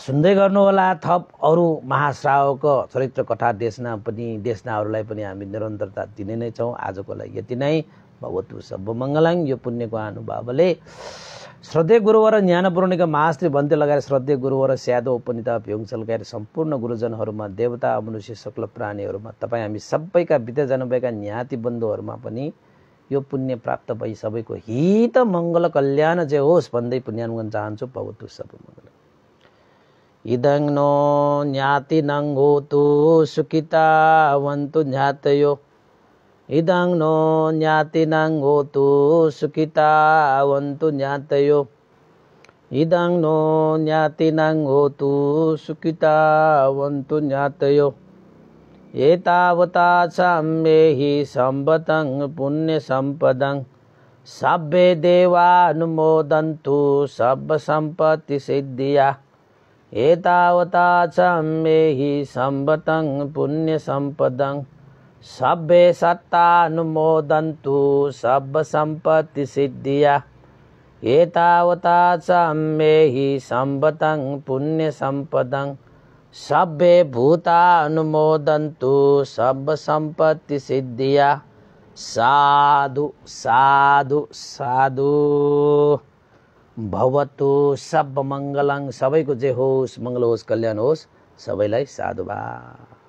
सुन्दै गर्नु होला। थप अरु महाश्रावक चरित्र कथा देशनाहरूलाई पनि हामी निरन्तरता दिने नै छौं। आजको लागि यति नै। भगवतु सर्वमङ्गलं। यो पुण्यको अनुभवले श्रद्धेय गुरुवर ज्ञानपूर्णिक महाश्री भन्ते लगाएर श्रद्धेय गुरुवर स्यादो उपनिता भ्योङसल लगाएर सम्पूर्ण गुरुजनहरूमा देवता मनुष्य सकल प्राणीहरूमा तपाई हामी सबैका बिते जानुभएका ज्ञाति बन्धुहरूमा पनि यो पुण्य प्राप्त भई सबैको हित मङ्गल कल्याण जे होस् भन्दै पुण्यानुगमन चाहन्छु। भगवतु सर्वमङ्गलम्। इदं नो ज्ञातिनं होतु सुखितावन्तु ज्ञातयो। इदं नो ज्ञातिनं होतु सुखितावन्तु ज्ञातयो। इदं नो ज्ञातिनं होतु सुखितावन्तु ज्ञातयो। एतावता सम्मेहि सम्पतं पुण्यसम्पदं सब्बे देवानुमोदन्तु सर्वसम्पत्तिसिद्धिया। एतावता सम्मेहि सम्पतं पुण्यसम्पदं सब्बे सत्तानुमोदन्तु सर्वसम्पत्तिसिद्धिया। एतावता सम्मेहि सम्पतं पुण्यसम्पदं सब्बे भूतानुमोदन्तु सर्वसम्पत्तिसिद्धिया। साधु साधु साधु। भवतु सर्वमङ्गलं। सबैको जे होस्, मङ्गल होस्, कल्याण होस्। सबैलाई साधुवाद।